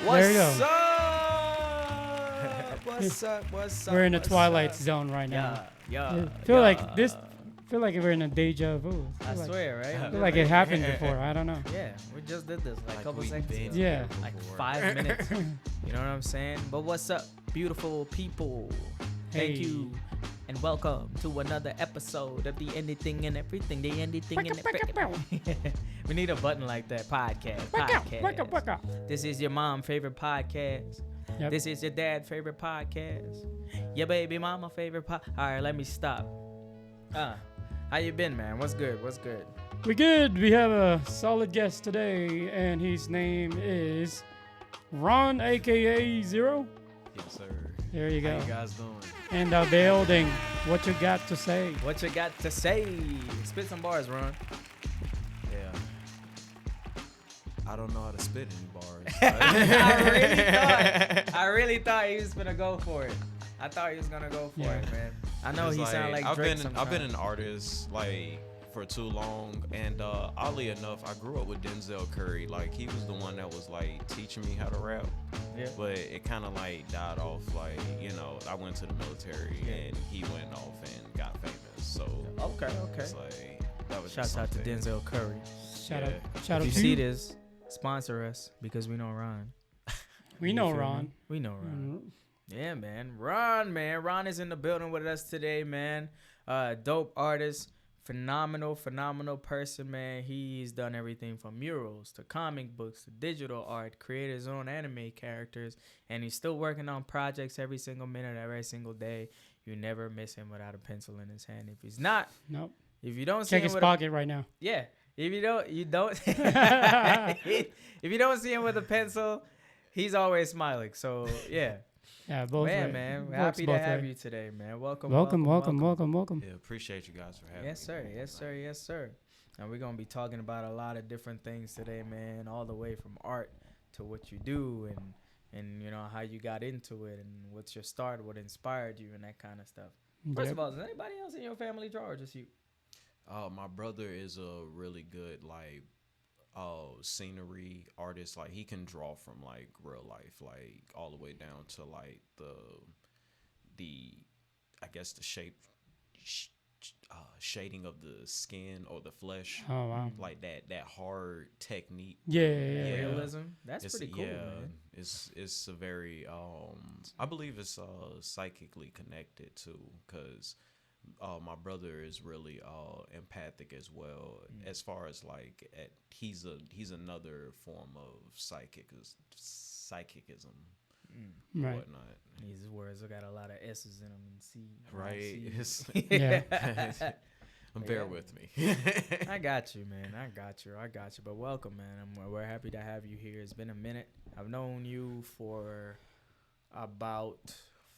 There you go. What's up? What's up? What's up? We're in the What's twilight up? zone right now. Yeah. Feel like we're in a deja vu. I swear, right? Feel like it happened before. I don't know. Yeah, we just did this like a couple we've seconds been ago. Yeah. Like 5 minutes. You know what I'm saying? But what's up, beautiful people? Thank Hey. you. And welcome to another episode of the Anything and Everything. The Anything and Everything. We need a button like that. Podcast. This is your mom favorite podcast. Yep. This is your dad favorite podcast. Your baby mama favorite All right, let me stop. How you been, man? What's good? What's good? We good. We have a solid guest today, and his name is Ron, aka Zero. Yes, sir. There you How go. you guys doing? In the building. What you got to say? What you got to say? Spit some bars, Ron. Yeah. I don't know how to spit any bars. I really thought he was gonna go for it. I thought he was gonna go for it, man. I know It's he sound like Drake I've been an artist like for too long, and oddly enough, I grew up with Denzel Curry. Like he was the one that was like teaching me how to rap. Yeah. But it kind of like died off. Like I went to the military and he went off and got famous. So Okay. it's like that was Shouts just out to something. Denzel Curry. Shout Yeah. out. Shout If out you to see you. this, sponsor us because we know Ron. We You know feel me? Ron. We know Ron. Mm, Yeah, man. Ron is in the building with us today, man. Dope artist. Phenomenal person, man. He's done everything from murals to comic books to digital art, created his own anime characters, and he's still working on projects every single minute, every single day. You never miss him without a pencil in his hand. If he's not, Nope. if you don't see Check him his with pocket right now. yeah. If you don't if you don't see him with a pencil, he's always smiling. So yeah. Yeah, both Man, ways. man, we're Works happy to both have ways. you today, man. Welcome. Welcome. Yeah, appreciate you guys for having Yes, me. sir. Yes, sir. And we're gonna be talking about a lot of different things today, man. All the way from art to what you do, and how you got into it, and what's your start, what inspired you, and that kind of stuff. First Yep. of all, does anybody else in your family draw, or just you? My brother is a really good scenery artist. Like he can draw from like real life, like all the way down to like the I guess the shading of the skin or the flesh. Oh, wow. Like that hard technique. Yeah. Realism. That's It's- pretty cool, yeah, man. It's a very I believe it's psychically connected too, because my brother is really empathic as well. As far as like he's another form of psychicism and Right. whatnot. These words got a lot of S's in them and C. Right. It's, Yeah. bear with me. I got you, man. I got you. But welcome, man. We're happy to have you here. It's been a minute. I've known you for about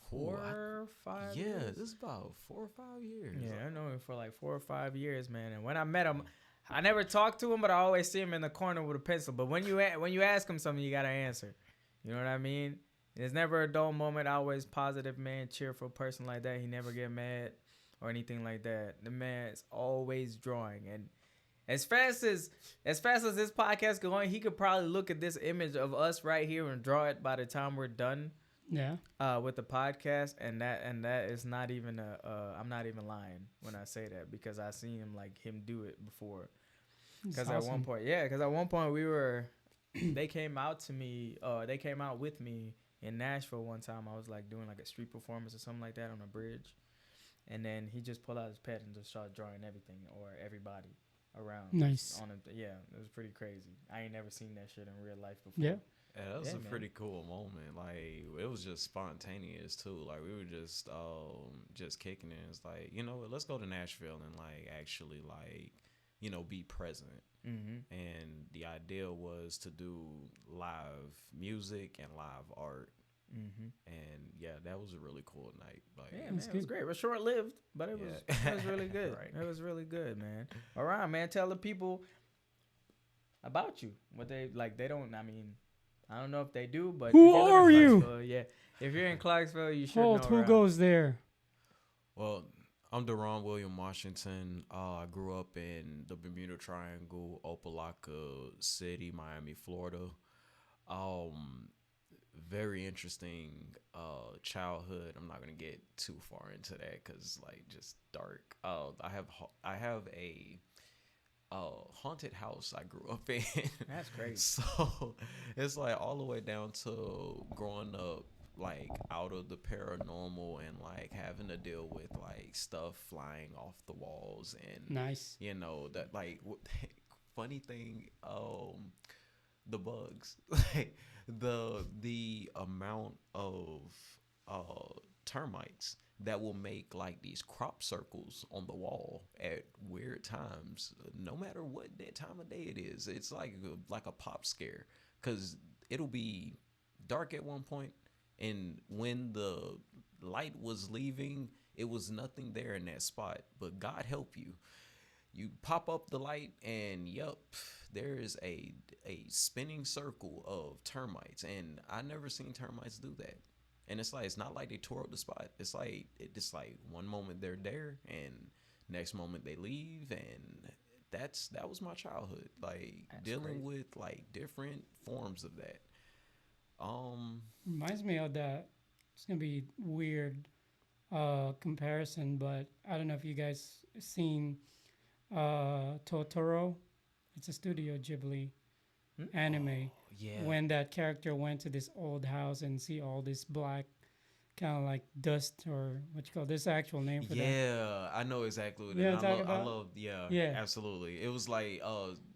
4 or 5 Yeah, years. this is about 4 or 5 years. Yeah, I know him for like 4 or 5 years, man. And when I met him, I never talked to him, but I always see him in the corner with a pencil. But when you ask him something, you gotta answer. You know what I mean? There's never a dull moment. Always positive, man. Cheerful person like that. He never get mad or anything like that. The man's always drawing. And as fast as this podcast going, he could probably look at this image of us right here and draw it by the time we're done. Yeah. With the podcast, and that is not even I'm not even lying when I say that, because I seen him do it before. Because at one point they came out with me in Nashville one time. I was like doing like a street performance or something like that on a bridge, and then he just pulled out his pen and just started drawing everything or everybody around. Nice. On him. Yeah, it was pretty crazy. I ain't never seen that shit in real life before. Yeah. Yeah, that was a man. pretty cool moment. Like it was just spontaneous too. Like we were just kicking it. It's like, let's go to Nashville and like actually be present. Mm-hmm. And the idea was to do live music and live art. Mm-hmm. And yeah, that was a really cool night. Like, Yeah, man, it was great. It was short-lived, but it was really good. Right. It was really good, man. All right, man. Tell the people about you. What they like. They don't. I mean, I don't know if they do, but Who if live in are you? Clarksville, yeah, if you're in Clarksville, you should Hold, know. who Ron. goes there? Well, I'm Deron Washington. I grew up in the Bermuda Triangle, Opelika City, Miami, Florida. very interesting childhood. I'm not gonna get too far into that because like just dark. I have a haunted house I grew up in. That's crazy. So it's like all the way down to growing up like out of the paranormal and like having to deal with like stuff flying off the walls and Nice. that like funny thing the bugs like the amount of termites that will make like these crop circles on the wall at weird times, no matter what that time of day it is. It's like a pop scare because it'll be dark at one point, and when the light was leaving, it was nothing there in that spot. But God help you, you pop up the light and yup, there is a spinning circle of termites, and I never seen termites do that. And it's not like they tore up the spot. It's like one moment they're there and next moment they leave, and that was my childhood, like That's dealing crazy. with like different forms of that. Reminds me of that. It's gonna be weird comparison, but I don't know if you guys seen Totoro. It's a Studio Ghibli anime. Yeah. When that character went to this old house and see all this black kind of like dust, or what you call this actual name for that. Yeah, I know exactly what it Yeah, is. talk I about- love, yeah, Yeah. absolutely. It was like,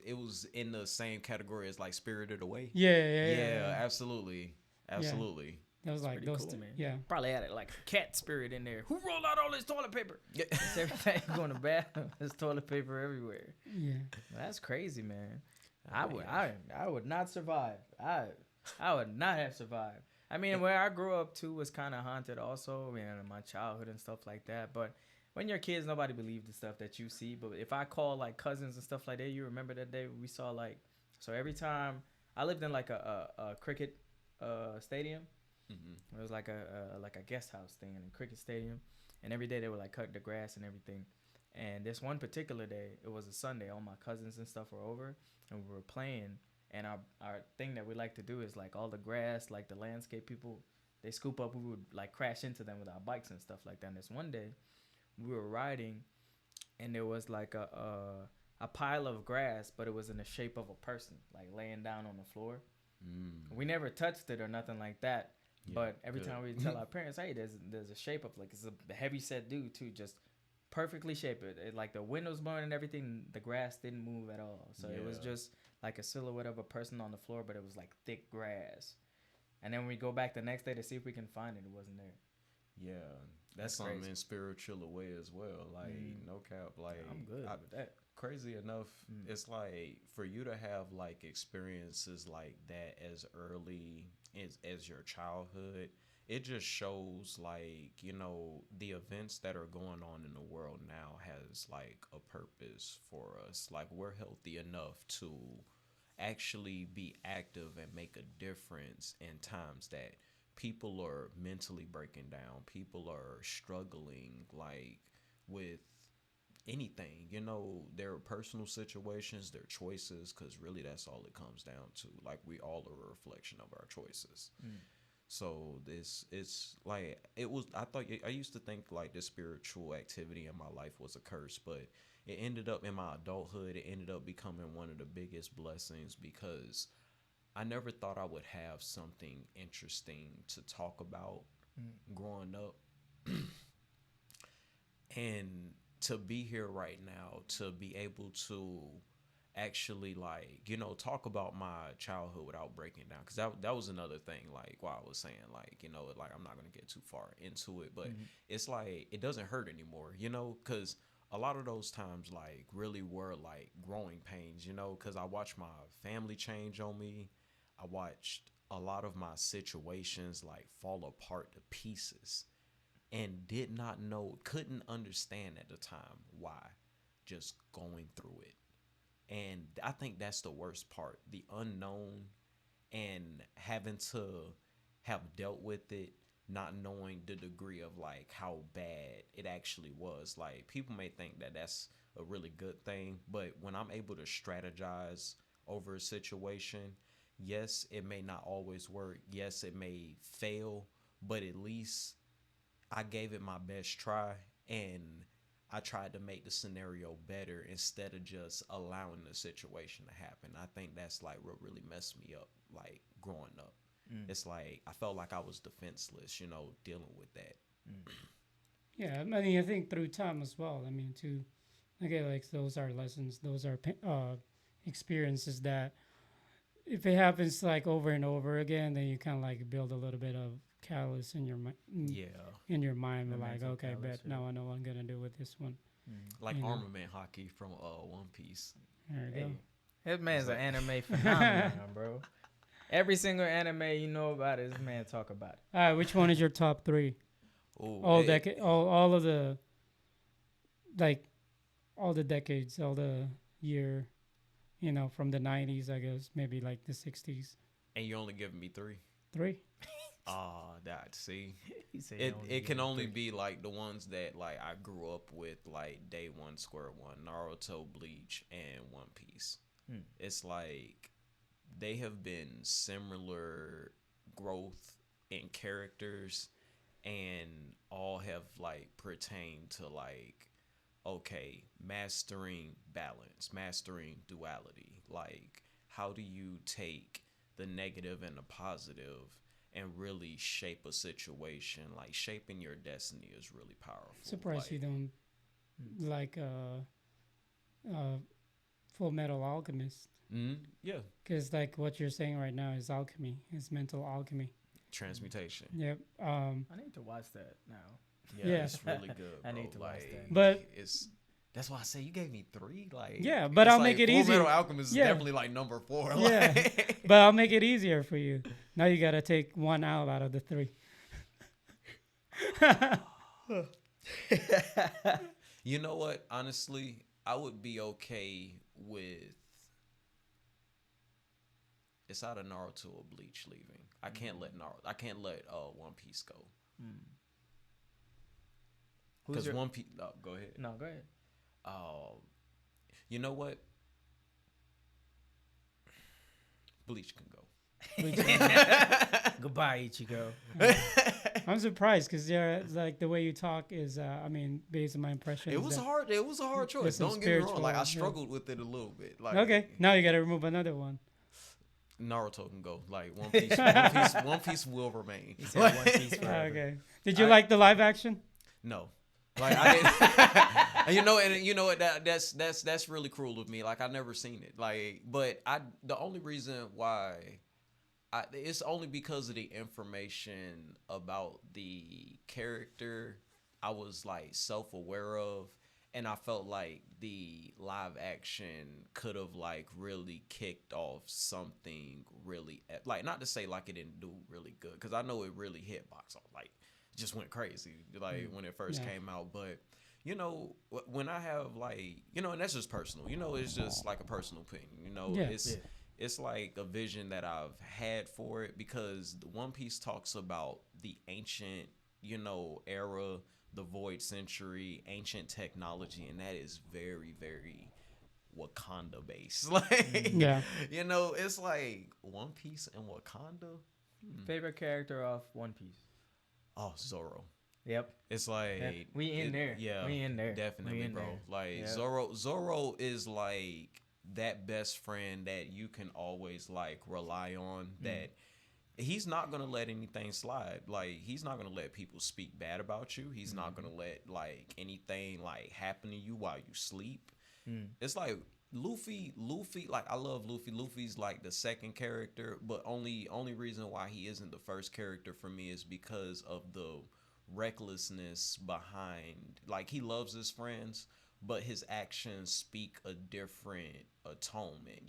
it was in the same category as like Spirited Away. Yeah. Absolutely, absolutely. That was like Pretty those cool, two. man. Yeah. Probably had like a cat spirit in there. Who rolled out all this toilet paper? Yeah. It's everything going to bathroom. There's toilet paper everywhere. Yeah. That's crazy, man. Oh, I would not survive. I would not have survived. I mean, where I grew up too was kind of haunted also, my childhood and stuff like that. But when you're kids, nobody believes the stuff that you see. But if I call like cousins and stuff like that, you remember that day we saw like, so every time I lived in like a cricket stadium. Mm-hmm. It was like a guest house thing in a cricket stadium, and every day they would like cut the grass and everything. And this one particular day, it was a Sunday. All my cousins and stuff were over, and we were playing. And our thing that we like to do is like all the grass, like the landscape people, they scoop up. We would like crash into them with our bikes and stuff like that. And this one day, we were riding, and there was like a pile of grass, but it was in the shape of a person, like laying down on the floor. We never touched it or nothing like that. Yeah, but every good. time we tell our parents, hey, there's a shape of like, it's a heavy set dude too, just perfectly shaped. It like the wind was blowing and everything, the grass didn't move at all. So it was Yeah. just like a silhouette of a person on the floor, but it was like thick grass. And then we go back the next day to see if we can find it. It wasn't there. Yeah, That's that's something crazy. in spiritual away as well. Like no cap, like I'm good with that. Crazy enough, it's like for you to have like experiences like that as early as your childhood, it just shows like the events that are going on in the world now has like a purpose for us. Like we're healthy enough to actually be active and make a difference in times that people are mentally breaking down, people are struggling like with anything, their personal situations, their choices, because really that's all it comes down to. Like we all are a reflection of our choices. So it's like I used to think like this spiritual activity in my life was a curse, but it ended up in my adulthood, it ended up becoming one of the biggest blessings because I never thought I would have something interesting to talk about growing up. And to be here right now, to be able to actually like talk about my childhood without breaking down, because that was another thing, like while I was saying like like I'm not gonna get too far into it, but it's like it doesn't hurt anymore, because a lot of those times like really were like growing pains, because I watched my family change on me. I watched a lot of my situations like fall apart to pieces and did not know, couldn't understand at the time why, just going through it. And I think that's the worst part, the unknown, and having to have dealt with it, not knowing the degree of like how bad it actually was. Like people may think that that's a really good thing, but when I'm able to strategize over a situation, yes, it may not always work. Yes, it may fail, but at least I gave it my best try, and I tried to make the scenario better instead of just allowing the situation to happen. I think that's like what really messed me up, like growing up. It's like I felt like I was defenseless, dealing with that. Yeah, I mean, I think through time as well. I mean, again, like those are lessons, those are experiences that if it happens like over and over again, then you kind of like build a little bit of callous in your mind. Yeah, In your mind, The like, mental okay, callous, but now I know what I'm gonna do with this one. like You know. armament hockey from One Piece. There you go. Hey, this man's an like- anime phenomenon, bro. Every single anime you know about it, this man talk about it. All right, which one is your top three? Ooh, All of the, like, all the decades, all the year, from the 90s, I guess, maybe like the 60s. and you only giving me three. Three? That see. He said It can only be like the ones that like I grew up with, like Day One, Square One, Naruto, Bleach, and One Piece. It's like they have been similar growth in characters, and all have like pertained to like, okay, mastering balance, mastering duality. Like, how do you take the negative and the positive and really shape a situation? Like, shaping your destiny is really powerful. Surprised like, you don't like Full Metal Alchemist. Yeah, Because, like, what you're saying right now is alchemy, is mental alchemy. transmutation. Yep. I need to watch that now. Yeah. It's really good. I Bro. need to watch like, that. But- that's why I say you gave me three. Like, Yeah, but it's I'll like make it Full easier. Metal Alchemist is Yeah. definitely like number 4. Yeah. Like, But I'll make it easier for you. Now you got to take one out of the three. you know what? Honestly, I would be okay with. It's out of Naruto or Bleach leaving. I can't let One Piece go. Who's Because your... One Piece. Oh, go ahead. No, go ahead. You know what? Bleach can go. Goodbye, Ichigo. I'm surprised because like the way you talk is, I mean, based on my impression. It was hard. It was a hard choice. some Don't get me wrong. spiritual, Like I yeah. struggled with it a little bit. Like Okay, now you got to remove another one. Naruto can go. Like One Piece will remain. He said One Piece forever. Okay. Did you like the live action? No. Like I didn't, and you know what? That's really cruel of me. Like I never seen it. Like, but the only reason why, it's only because of the information about the character I was like self-aware of, and I felt like the live action could have like really kicked off something really, like, not to say like it didn't do really good, because I know it really hit box office, like just went crazy like when it first came out. But when I have like, and that's just personal, it's just like a personal opinion, it's like a vision that I've had for it, because the One Piece talks about the ancient era, the void century, ancient technology, and that is very, very Wakanda based. Like, Yeah. It's like One Piece and Wakanda. Favorite character off One Piece? Oh, Zoro. Yep. It's like Yeah, we in there. Yeah, We in there. definitely, We in bro. there. Like Yep. Zoro is like that best friend that you can always like rely on. That he's not gonna let anything slide. Like, he's not gonna let people speak bad about you. He's not gonna let like anything like happen to you while you sleep. It's like Luffy, like, I love Luffy. Luffy's like the second character, but only reason why he isn't the first character for me is because of the recklessness behind, like, he loves his friends, but his actions speak a different atonement.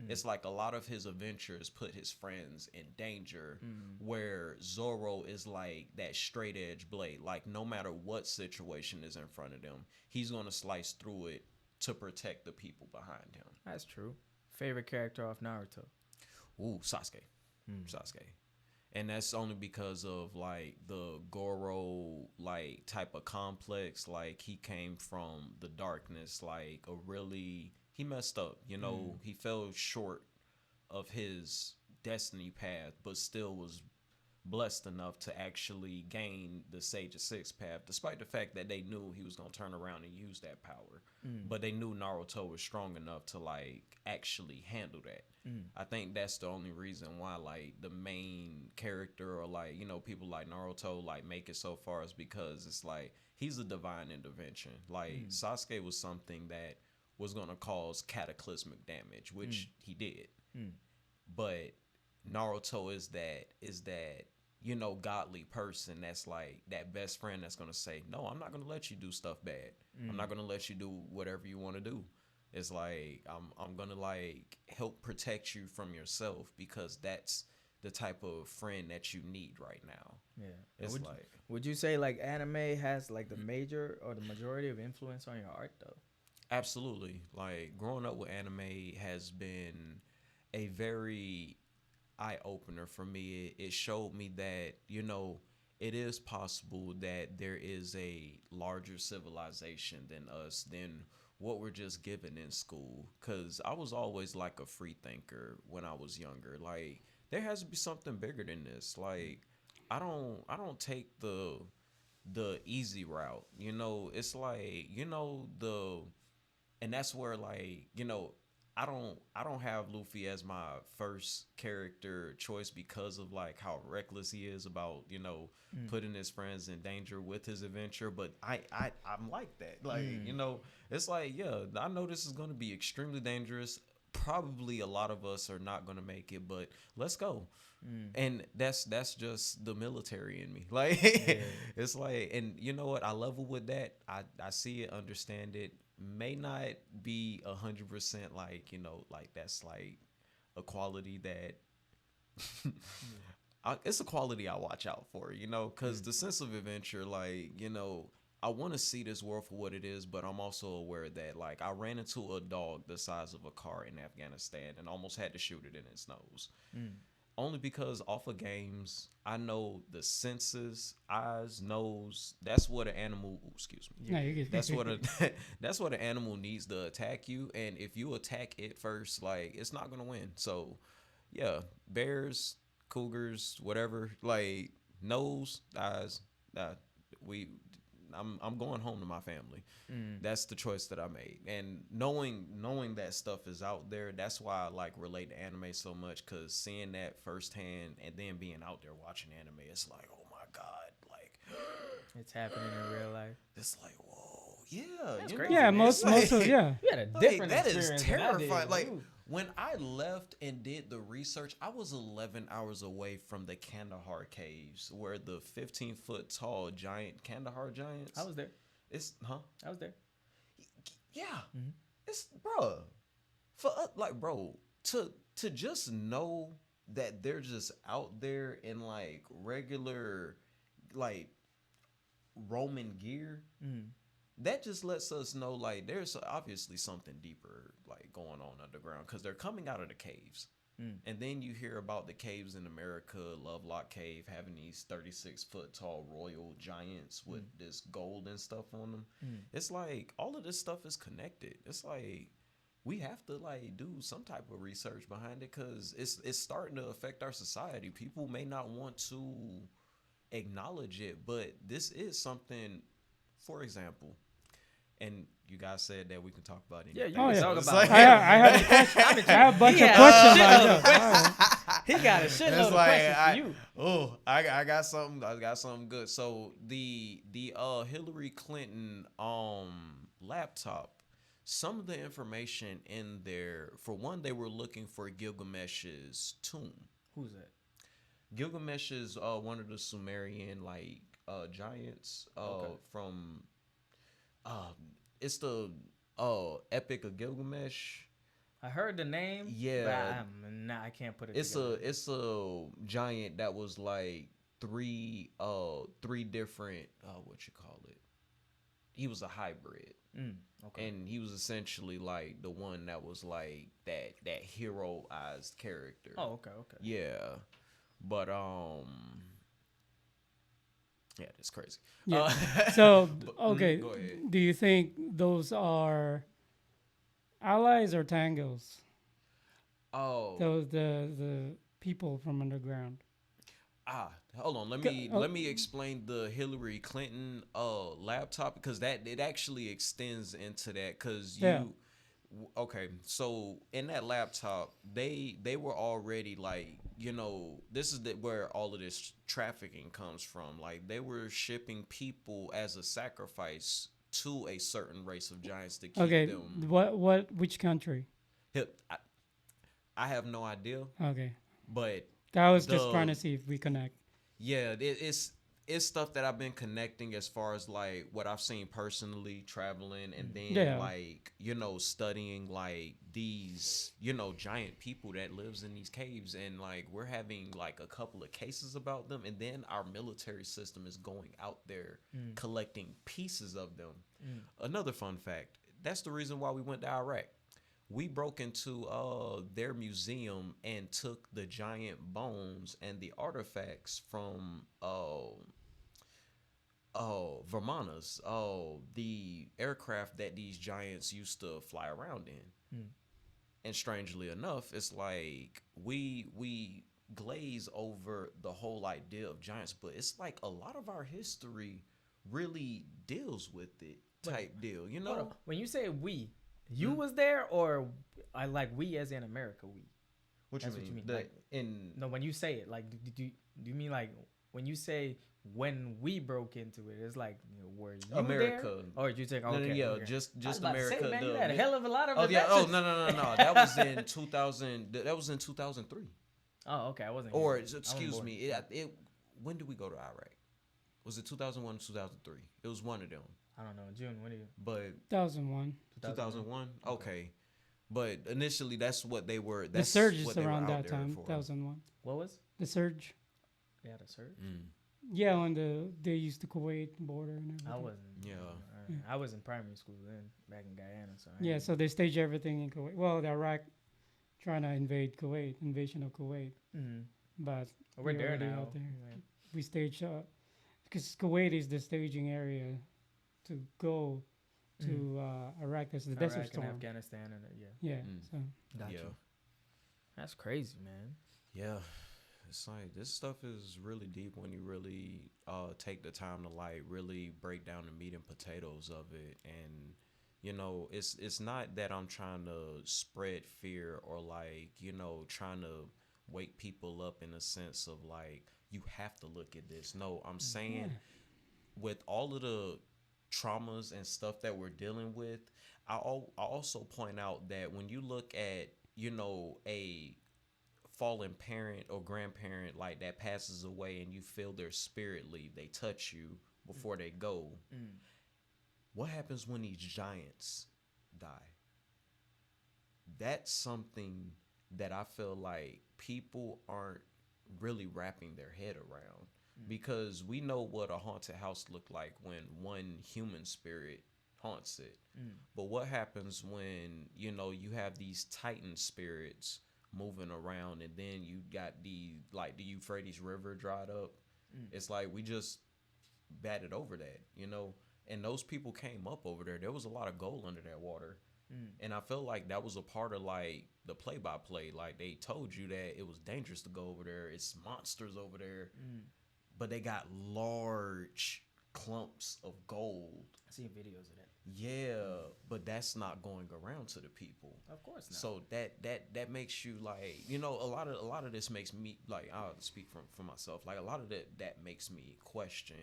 It's like a lot of his adventures put his friends in danger, where Zoro is like that straight edge blade. Like, no matter what situation is in front of them, he's gonna slice through it to protect the people behind him. That's true. Favorite character off Naruto? Ooh, Sasuke. Sasuke. And that's only because of like the Goro like type of complex. Like, he came from the darkness, like he messed up, he fell short of his destiny path, but still was blessed enough to actually gain the Sage of Six path, despite the fact that they knew he was gonna turn around and use that power. But they knew Naruto was strong enough to like actually handle that. I think that's the only reason why like the main character or like, you know, people like Naruto like make it so far is because it's like he's a divine intervention. Like Sasuke was something that was gonna cause cataclysmic damage, which he did. But Naruto is that you know, godly person that's like that best friend that's gonna say, no, I'm not gonna let you do stuff bad. I'm not gonna let you do whatever you want to do. It's like I'm gonna like help protect you from yourself, because that's the type of friend that you need right now. Yeah. It's Would you say like anime has like the major or the majority of influence on your art though? absolutely, like growing up with anime has been a very eye opener for me. It showed me that, you know, it is possible that there is a larger civilization than us, than what we're just given in school. Because I was always like a free thinker when I was younger. Like there has to be something bigger than this. Like I don't take the easy route. You know, it's like, you know, and that's where like, you know, I don't have Luffy as my first character choice because of like how reckless he is about, you know, putting his friends in danger with his adventure. But I'm like that. Like, you know, it's like, yeah, I know this is gonna be extremely dangerous. Probably a lot of us are not gonna make it, but let's go. And that's just the military in me. Like it's like, and you know what? I level with that. I see it, understand it. May not be 100% like, you know, like that's like a quality that it's a quality I watch out for, you know, because the sense of adventure, like, you know, I want to see this world for what it is, but I'm also aware that like I ran into a dog the size of a car in Afghanistan and almost had to shoot it in its nose. Only because off of games, I know the senses, eyes, nose. That's what an animal. Excuse me. No, you get That's what that's what an animal needs to attack you. And if you attack it first, like it's not gonna win. So, yeah, bears, cougars, whatever. Like nose, eyes. We. I'm going home to my family. That's the choice that I made, and knowing that stuff is out there, that's why I like relate to anime so much, because seeing that firsthand and then being out there watching anime, it's like, oh my god, like It's happening in real life. it's like, whoa, yeah, That's you crazy, know, Yeah, man. most of yeah. You had a like, different that experience is than I did. terrifying. Like Ooh. when I left and did the research, I was 11 hours away from the Kandahar caves, where the 15-foot tall giant Kandahar giants. I was there. It's I was there. yeah. It's bruh. For like bro, to just know that they're just out there in like regular like Roman gear. That just lets us know like there's obviously something deeper like going on underground, because they're coming out of the caves. And then you hear about the caves in America, Lovelock Cave, having these 36-foot tall royal giants with this gold and stuff on them. It's like all of this stuff is connected. It's like we have to like do some type of research behind it, because it's starting to affect our society. People may not want to acknowledge it, but this is something. For example, and you guys said that we can talk about it. Yeah, you Oh, can yeah. talk It's about like- it. I have a question. I have a bunch He of had questions a lined up. shitload All right. He got a shitload It's of like, questions for you. I got something. I got something good. So the Hillary Clinton laptop, some of the information in there, for one, they were looking for Gilgamesh's tomb. Who's that? Gilgamesh is one of the Sumerian like giants from it's the Epic of Gilgamesh. I heard the name. Yeah. But I can't put it It's together. a giant that was like three different what you call it. He was a hybrid. Okay. And he was essentially like the one that was like that heroized character. Oh, okay. Yeah. But yeah, it's crazy. Yeah. So but- okay, go ahead. do you think those are allies or tangos? Oh, the people from underground. hold on. Let Go- me oh, let me explain the Hillary Clinton laptop because that it actually extends into that because yeah. okay, so in that laptop they were already like this is where all of this trafficking comes from. Like they were shipping people as a sacrifice to a certain race of giants to keep Okay. them Which country? hip. I have no idea, Okay. but I was just trying the to see if we connect. yeah, it's stuff that I've been connecting as far as like what I've seen personally traveling and then Yeah. like studying like these giant people that lives in these caves and like we're having like a couple of cases about them and then our military system is going out there collecting pieces of them. Another fun fact, that's the reason why we went to Iraq. We broke into their museum and took the giant bones and the artifacts from Vermonters, the aircraft that these giants used to fly around in. And strangely enough, it's like we glaze over the whole idea of giants, but it's like a lot of our history really deals with it type deal, Hold on. When you say we, you was there, or I like we as in America? We. What That's you what you mean? mean. Like, no, when you say it, like, do you mean like when you say when we broke into it? It's like were you America. there? Or you think No, okay? yeah, okay. just I was about to America. say, man, the, you had a hell of a lot of. oh yeah. Oh adventures. no. That was in 2000. That was in 2003. Oh, okay. I wasn't. Or here. I wasn't excuse born. me. It. When did we go to Iraq? Was it 2001 or 2003? It was one of them. I don't know. June. When did you? But 2001. 2001. Okay. But initially, that's what they were. The That's surge is what they were around out that there time. for. 2001. What was? The surge. They had a search. Yeah, on they used the Kuwait border and everything. I wasn't. Yeah. I was in primary school then, back in Guyana. So Yeah, so they staged everything in Kuwait. Well, the Iraq trying to invade Kuwait, invasion of Kuwait. But we're there already now. out there. We staged because Kuwait is the staging area to go to Iraq. That's the Desert Iraq Storm. and Afghanistan and Yeah. So Gotcha. Yeah. That's crazy, man. Yeah. It's like this stuff is really deep when you really take the time to like really break down the meat and potatoes of it. And it's not that I'm trying to spread fear or like trying to wake people up in a sense of like you have to look at this. No, I'm saying with all of the traumas and stuff that we're dealing with, I also point out that when you look at a fallen parent or grandparent like that passes away and you feel their spirit leave, they touch you before they go. What happens when these giants die? That's something that I feel like people aren't really wrapping their head around because we know what a haunted house looked like when one human spirit haunts it. But what happens when you have these titan spirits moving around and then you got the Euphrates River dried up? It's like we just batted over that, and those people came up over there. There was a lot of gold under that water. And I feel like that was a part of like the play-by-play. Like they told you that it was dangerous to go over there. It's monsters over there. But they got large clumps of gold. I seen videos of that. Yeah, but that's not going around to the people. Of course not. So that makes you like, a lot of this makes me like, I'll speak for myself. Like a lot of that makes me question,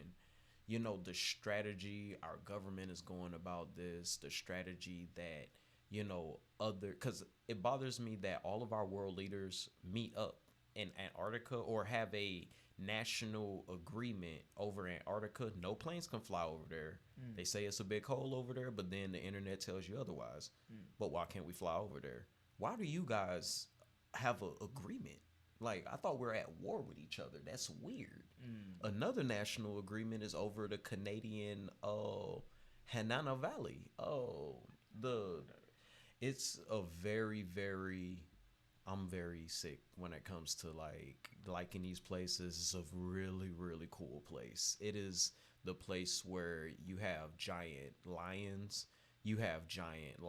the strategy our government is going about this, the strategy that, because it bothers me that all of our world leaders meet up in Antarctica or have a national agreement over Antarctica. No planes can fly over there. They say it's a big hole over there, but then the internet tells you otherwise. But why can't we fly over there? Why do you guys have an agreement? Like, I thought we were at war with each other. That's weird. Another national agreement is over the Canadian Hanana Valley. It's a very, very, I'm very sick when it comes to like in these places. It's a really, really cool place. It is the place where you have giant lions. You have giant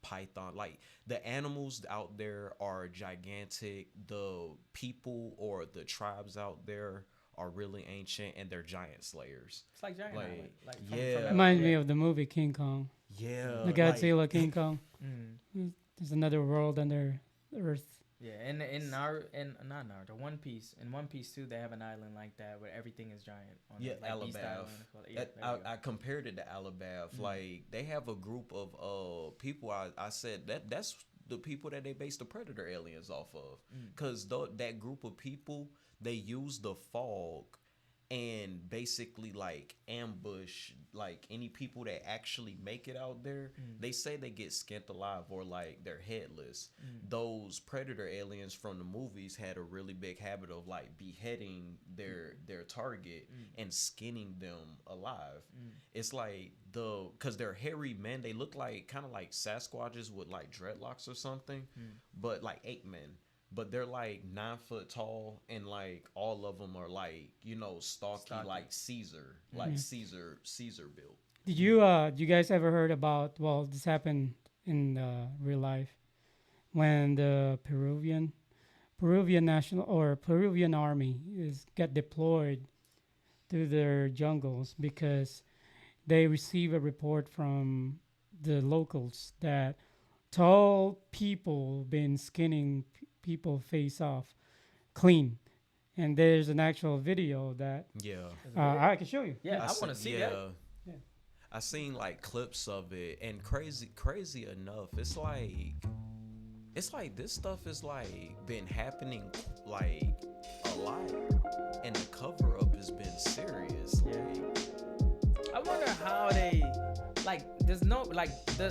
python. Like the animals out there are gigantic. The people or the tribes out there are really ancient, and they're giant slayers. It's like Giant Like, Island. Like yeah. Reminds me of the movie King Kong, Yeah, the Godzilla King Kong. Mm. There's another world under the earth. Yeah, and in not Naruto, One Piece. In One Piece too, they have an island like that where everything is giant. Yeah, it, like Beast Alabama. Island. Yeah, there you go. I compared it to Alabama. Like they have a group of people. I said that's the people that they base the predator aliens off of, because that group of people, they use the fog and basically like ambush like any people that actually make it out there. They say they get skinned alive or like they're headless. Those predator aliens from the movies had a really big habit of like beheading their target and skinning them alive. It's like because they're hairy men, they look like kind of like Sasquatches with like dreadlocks or something, but like ape men. But they're like 9 foot tall, and like all of them are like, stocky. Like Caesar, like Caesar built. Did you guys ever heard about? Well, this happened in real life when the Peruvian national or Peruvian army got deployed to their jungles because they receive a report from the locals that tall people been skinning people face off clean, and there's an actual video that I can show you. Yeah, I want to see that. Yeah. I seen like clips of it, and crazy enough, it's like this stuff is like been happening like a lot, and the cover up has been serious. I wonder how they there's no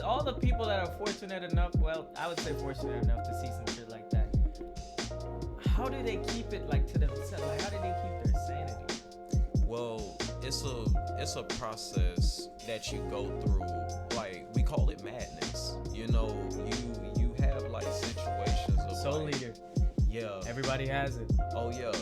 all the people that are fortunate enough, well, I would say fortunate enough to see some shit like that. How do they keep it like to themselves? Like, how do they keep their sanity? Well, it's a process that you go through. Like we call it madness. You have like situations of Soul like, leader. Yeah. Everybody has it. Oh yeah.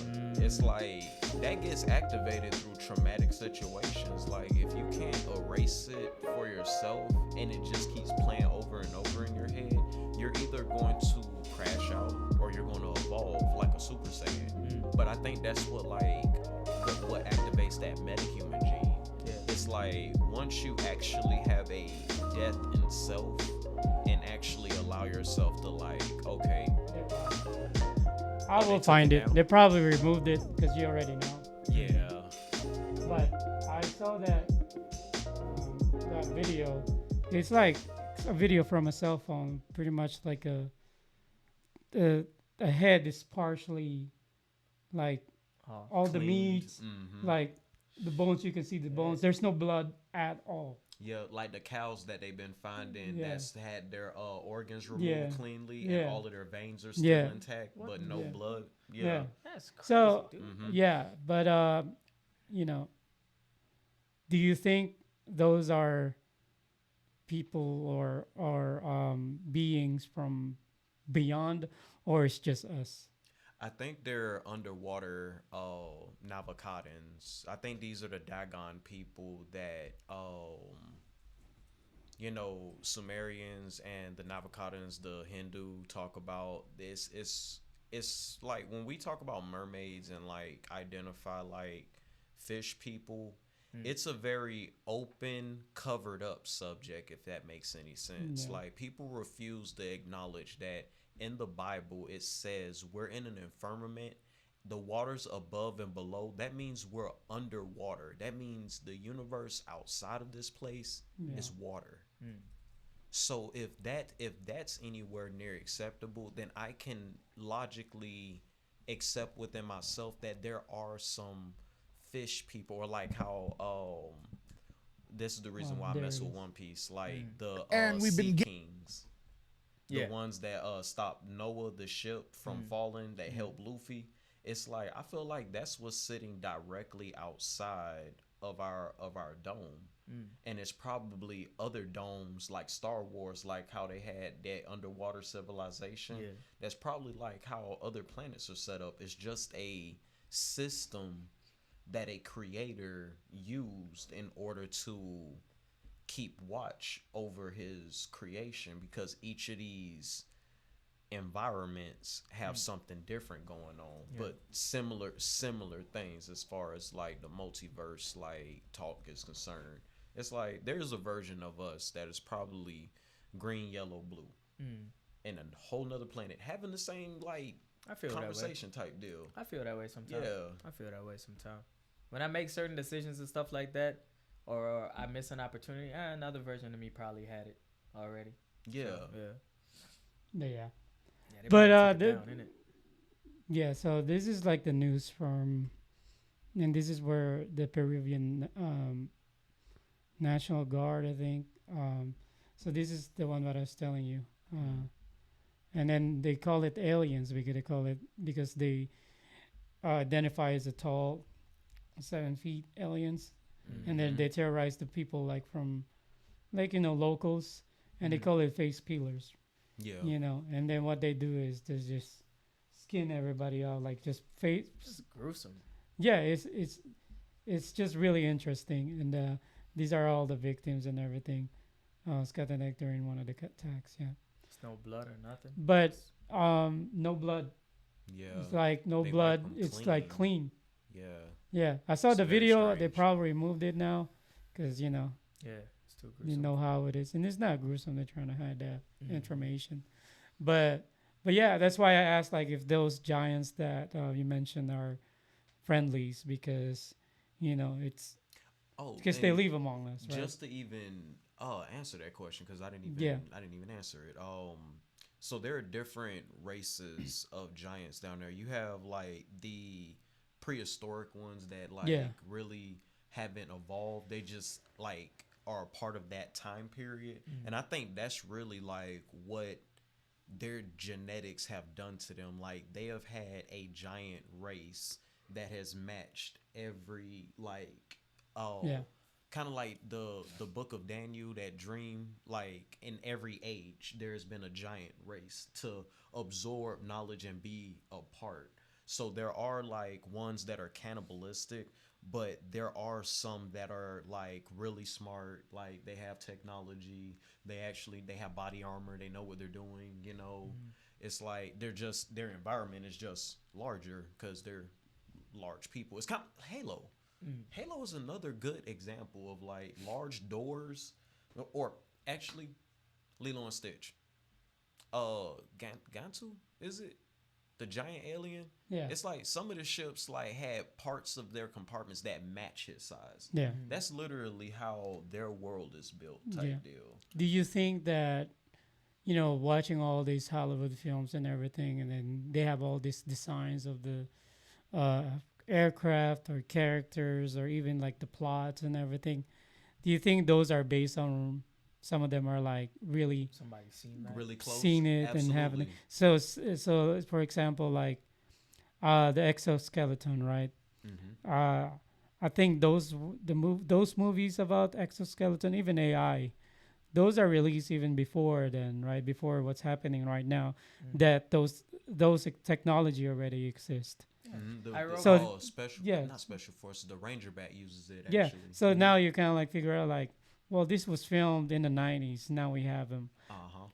It's like that gets activated through traumatic situations. Like if you can't erase it for yourself and it just keeps playing over and over in your head, you're either going to crash out or you're going to evolve like a Super Saiyan. But I think that's what activates that metahuman gene. Yeah. It's like once you actually have a death in self and actually allow yourself to like, okay, I will find it. They probably removed it because you already know. Yeah. But I saw that video. It's like a video from a cell phone, pretty much like the head is partially like all the meats, like the bones. You can see the bones. There's no blood at all. Yeah, like the cows that they've been finding that's had their organs removed Yeah. cleanly Yeah. and all of their veins are still Yeah. intact, but no Yeah. blood. Yeah. That's crazy, So dude. yeah, but do you think those are people or beings from beyond, or it's just us? I think they're underwater Navacotans. I think these are the Dagon people that Sumerians and the Navacotans, the Hindu, talk about. This it's like when we talk about mermaids and like identify like fish people, it's a very open, covered up subject, if that makes any sense. Yeah. Like people refuse to acknowledge that in the Bible it says we're in an firmament, the waters above and below. That means we're underwater. That means the universe outside of this place is water. So if that's anywhere near acceptable, then I can logically accept within myself that there are some fish people, or like how this is the reason why I mess with One Piece, like the sea kings, the ones that stopped Noah the ship from falling, that helped Luffy. It's like I feel like that's what's sitting directly outside of our dome. And it's probably other domes like Star Wars, like how they had that underwater civilization. That's probably like how other planets are set up. It's just a system that a creator used in order to keep watch over his creation because each of these environments have something different going on, but similar things as far as like the multiverse like talk is concerned. It's like there's a version of us that is probably green, yellow, blue, in a whole nother planet having the same like I feel conversation type deal. I feel that way sometimes. Yeah. I feel that way sometimes. When I make certain decisions and stuff like that, or I miss an opportunity, another version of me probably had it already. Yeah. So, Yeah. yeah. They But probably took it down, innit? yeah, so this is like the news from, and this is where the Peruvian National Guard, I think. So this is the one that I was telling you. And then they call it aliens because they identify as a tall 7 feet aliens. And then they terrorize the people like from like, locals, and they call it face peelers. Yeah. And then what they do is they just skin everybody out, like just face. It's gruesome. Yeah, it's just really interesting, and these are all the victims and everything. Scattered during one of the attacks. Yeah. It's no blood or nothing. But no blood. Yeah. It's like no They blood. wipe 'em It's like clean. Yeah. Yeah, I saw It's the very video. They strange. probably removed it now, because Yeah, it's too gruesome. you know how it is, and it's not gruesome. They're trying to hide that information, but yeah, that's why I asked like if those giants that you mentioned are friendlies, because it's because they and live among us, right? Just to even answer that question, because I didn't even answer it. So there are different races of giants down there. You have like the prehistoric ones that like really haven't evolved. They just like are a part of that time period, and I think that's really like what their genetics have done to them. Like they have had a giant race that has matched every like kind of like the book of Daniel, that dream, like in every age there has been a giant race to absorb knowledge and be a part. So there are like ones that are cannibalistic, but there are some that are like really smart, like they have technology, they have body armor, they know what they're doing, It's like their environment is just larger because they're large people. It's kind of Halo. Halo is another good example of like large doors, or actually Lilo and Stitch. Gantu, is it? The giant alien? Yeah. It's like some of the ships like had parts of their compartments that match his size. Yeah. That's literally how their world is built type deal. Do you think that, watching all these Hollywood films and everything, and then they have all these designs of the aircraft or characters or even like the plots and everything, do you think those are based on, some of them are like really Somebody seen that. Really close. seen it and having it? So for example, like the exoskeleton, right? I think those movies about exoskeleton, even AI, those are released even before then, right? Before what's happening right now, that those technology already exist. Not special forces. The Ranger Bat uses it. Yeah. Actually. So now you kind of like figure out like, well, this was filmed in the 90s. Now we have them.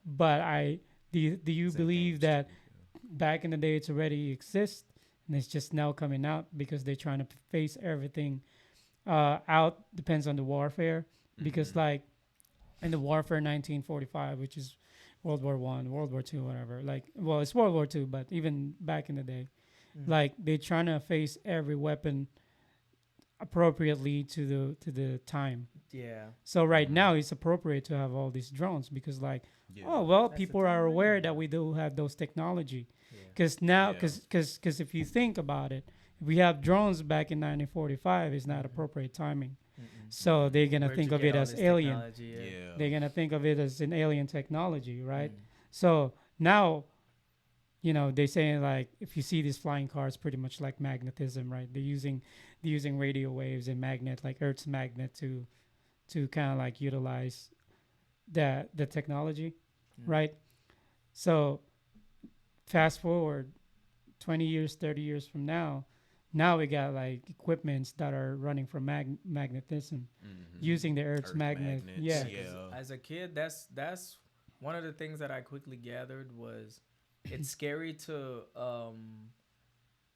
But do you believe that back in the day it's already exist and it's just now coming out because they're trying to face everything out? Depends on the warfare, because like in the warfare 1945, which is World War I, World War II, whatever. Like, well, it's World War II, but even back in the day, like they're trying to face every weapon appropriately to the time. Yeah. So right now it's appropriate to have all these drones because like, That's people the are time, aware yeah. that we do have those technology. Yeah. Because now, because if you think about it, if we have drones back in 1945, it's not appropriate timing. So they're gonna Where'd think you of get it all as this alien. technology? Yeah. They're gonna think of it as an alien technology, right? So now, they're saying like, if you see these flying cars, pretty much like magnetism, right? They're using radio waves and magnet, like Earth's magnet, to kind of like utilize the technology, right? So fast forward 20 years, 30 years from now, Now we got like equipments that are running from magnetism, using the Earth's Earth magnet. magnets, Yeah. yeah. As a kid, that's one of the things that I quickly gathered was it's scary to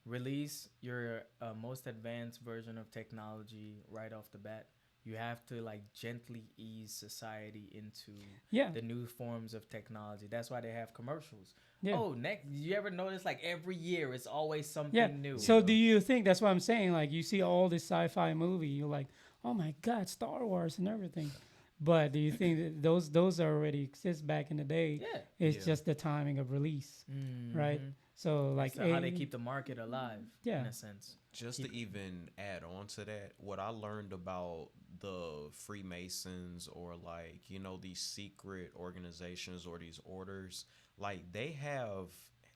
release your most advanced version of technology right off the bat. You have to like gently ease society into Yeah. the new forms of technology. That's why they have commercials. Yeah. Oh, next, you ever notice like every year it's always something Yeah. new. So do you think that's what I'm saying? Like you see all this sci-fi movie, you're like, oh my God, Star Wars and everything. But do you think that those already exist back in the day? Yeah. It's Yeah. just the timing of release, right? So like Like how they keep the market alive Yeah. in a sense. Just to even add on to that, what I learned about the Freemasons or like, you know, these secret organizations or these orders, like they have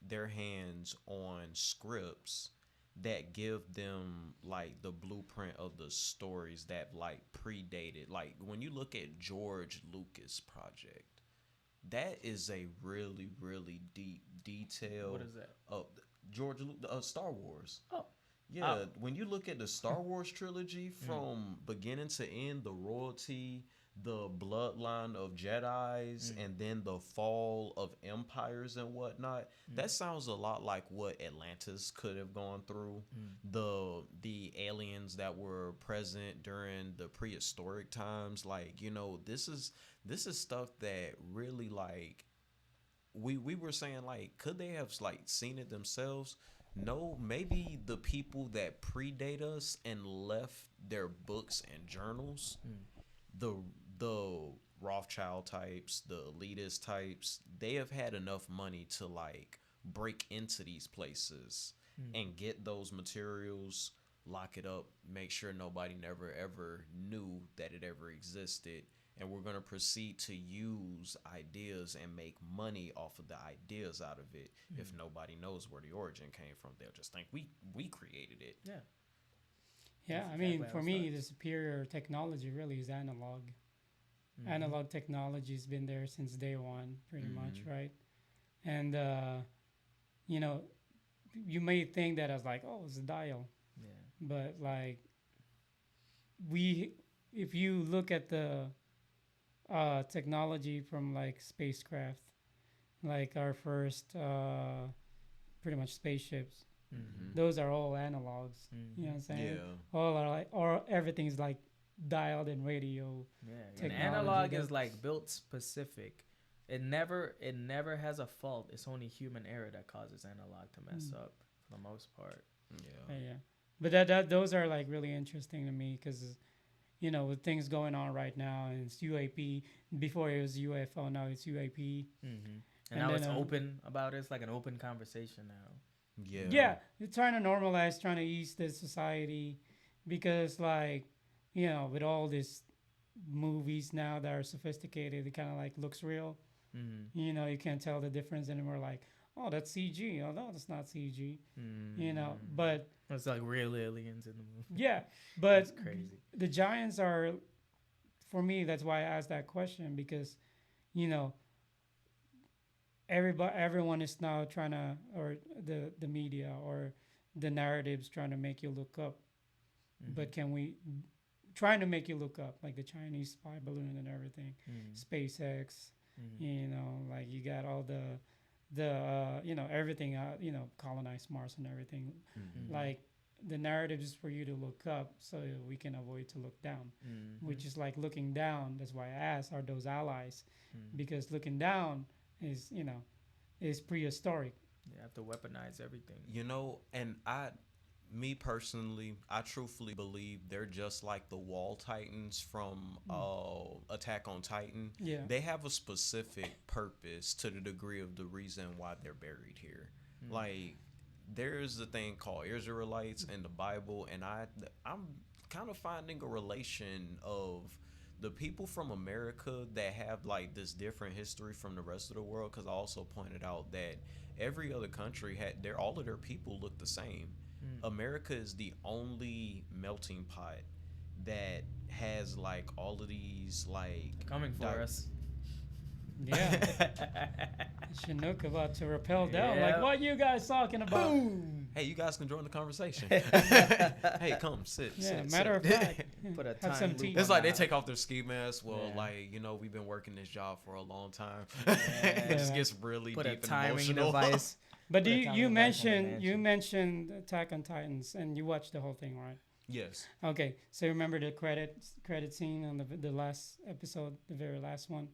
their hands on scripts that give them like the blueprint of the stories that like predated. Like when you look at George Lucas project, that is a really, really deep detail. What is that? Star Wars. Oh. Yeah, when you look at the Star Wars trilogy from beginning to end, the royalty, the bloodline of Jedis, and then the fall of empires and whatnot, that sounds a lot like what Atlantis could have gone through. The aliens that were present during the prehistoric times, like, you know, this is stuff that really like we were saying like could they have like seen it themselves? No, maybe the people that predate us and left their books and journals, the Rothschild types, the elitist types, they have had enough money to like break into these places and get those materials, lock it up, make sure nobody never ever knew that it ever existed. And we're going to proceed to use ideas and make money off of the ideas out of it. If nobody knows where the origin came from, they'll just think we created it. Yeah. Yeah, That's I mean, exactly how for it me, starts. the superior technology really is analog. Analog technology has been there since day one, pretty much, right? And you know, you may think that as like, oh, it's a dial, Yeah. but like, if you look at the technology from like spacecraft, like our first pretty much spaceships, those are all analogs. You know what I'm saying? Yeah. All are like, or everything's like dialed in radio. Yeah. And Technology analog that- is like built specific. It never has a fault. It's only human error that causes analog to mess up for the most part. Yeah. Yeah. But that those are like really interesting to me because, you know, with things going on right now and it's UAP. Before it was UFO, now it's UAP. And now then, it's open about it. It's like an open conversation now. Yeah. Yeah, they're trying to normalize, trying to ease the society because, like, you know, with all these movies now that are sophisticated, it kind of like looks real. You know, you can't tell the difference anymore. Like, oh, that's CG. Oh, no, that's not CG. You know, but It's like real aliens in the movie. yeah, but It's crazy. the Giants are, for me, that's why I asked that question because, you know, everyone is now trying to, or the media or the narratives trying to make you look up. But can we, trying to make you look up, like the Chinese spy balloon and everything, SpaceX, you know, like you got all the you know, everything, you know, colonize Mars and everything. Like the narrative is for you to look up so we can avoid to look down, which is like looking down. That's why I asked, are those allies? Because looking down is, you know, is prehistoric. You have to weaponize everything. You know, and me personally, I truthfully believe they're just like the Wall Titans from Attack on Titan. Yeah. They have a specific purpose to the degree of the reason why they're buried here. Like, there's a thing called Israelites in the Bible, and I'm kind of finding a relation of the people from America that have like this different history from the rest of the world, because I also pointed out that every other country all of their people look the same. America is the only melting pot that has like all of these like Coming for us. Yeah. Chinook about to rappel down. Yeah. Like, what you guys talking about? Boom. hey, you guys can join the conversation. Hey, come sit. Yeah, sit, matter sit. of fact, Put a have time some loop tea. It's on like they that. take off their ski masks. Well, Yeah. like, we've been working this job for a long time. Yeah. It just gets really Put a deep and timing emotional. device. But Put a you timing you device on the mentioned mansion. Attack on Titans, and you watched the whole thing, right? Yes. Okay, so remember the credit scene on the last episode, the very last one,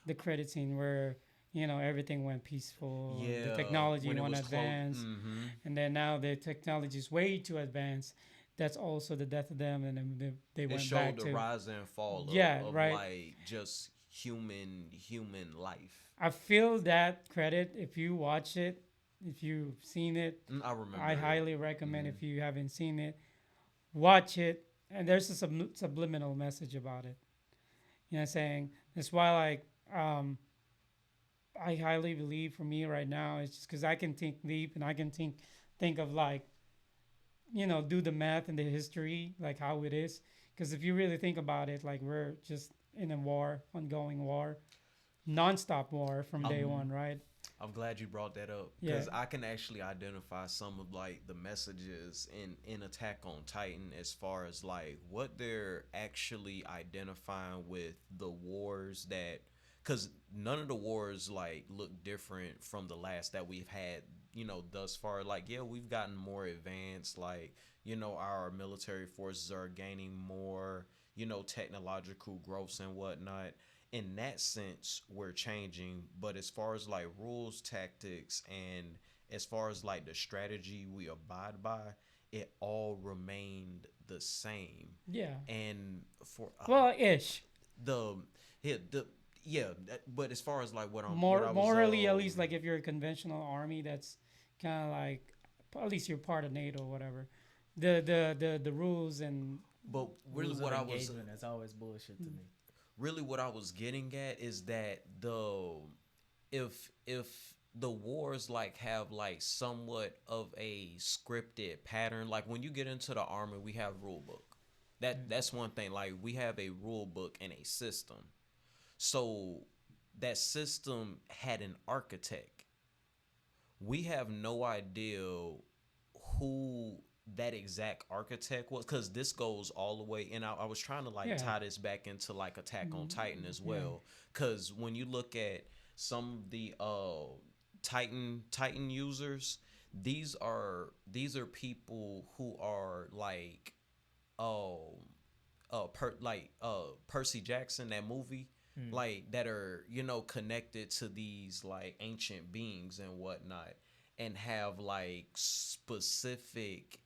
the credit scene where everything went peaceful, Yeah. the technology when it went was advanced, Mm-hmm. and then now the technology is way too advanced. That's also the death of them, and then they It went showed back the to rise and fall Yeah, of right. like just human life. I feel that credit if you watch it, if you've seen it, I remember. I it. highly recommend Mhm. if you haven't seen it, watch it. And there's a subliminal message about it. You know what I'm saying? That's why I highly believe for me right now, it's just because I can think deep and I can think of like, do the math and the history, like how it is. Because if you really think about it, like we're just in a war, ongoing war, nonstop war from day Um, one, right? I'm glad you brought that up Yeah. because I can actually identify some of like the messages in Attack on Titan as far as like what they're actually identifying with the wars that, because none of the wars like look different from the last that we've had, thus far. Like, yeah, we've gotten more advanced, like, our military forces are gaining more, technological growths and whatnot. In that sense, we're changing. But as far as like rules, tactics, and as far as like the strategy we abide by, it all remained the same. Yeah. And for Well, ish. the yeah, but as far as like what More I was, morally, at least, like if you're a conventional army, that's kind of like at least you're part of NATO, or whatever. The rules and but really Rules what of I was engagement, that's always bullshit to me. really what I was getting at is that if the wars like have like somewhat of a scripted pattern, like when you get into the army, we have rule book. That's one thing. Like we have a rule book and a system. So that system had an architect. We have no idea who that exact architect was, because this goes all the way, and I was trying to like Yeah. tie this back into like Attack on Titan as Yeah. well, because when you look at some of the Titan users, these are people who are like Percy Jackson, that movie, like that are connected to these like ancient beings and whatnot, and have like specific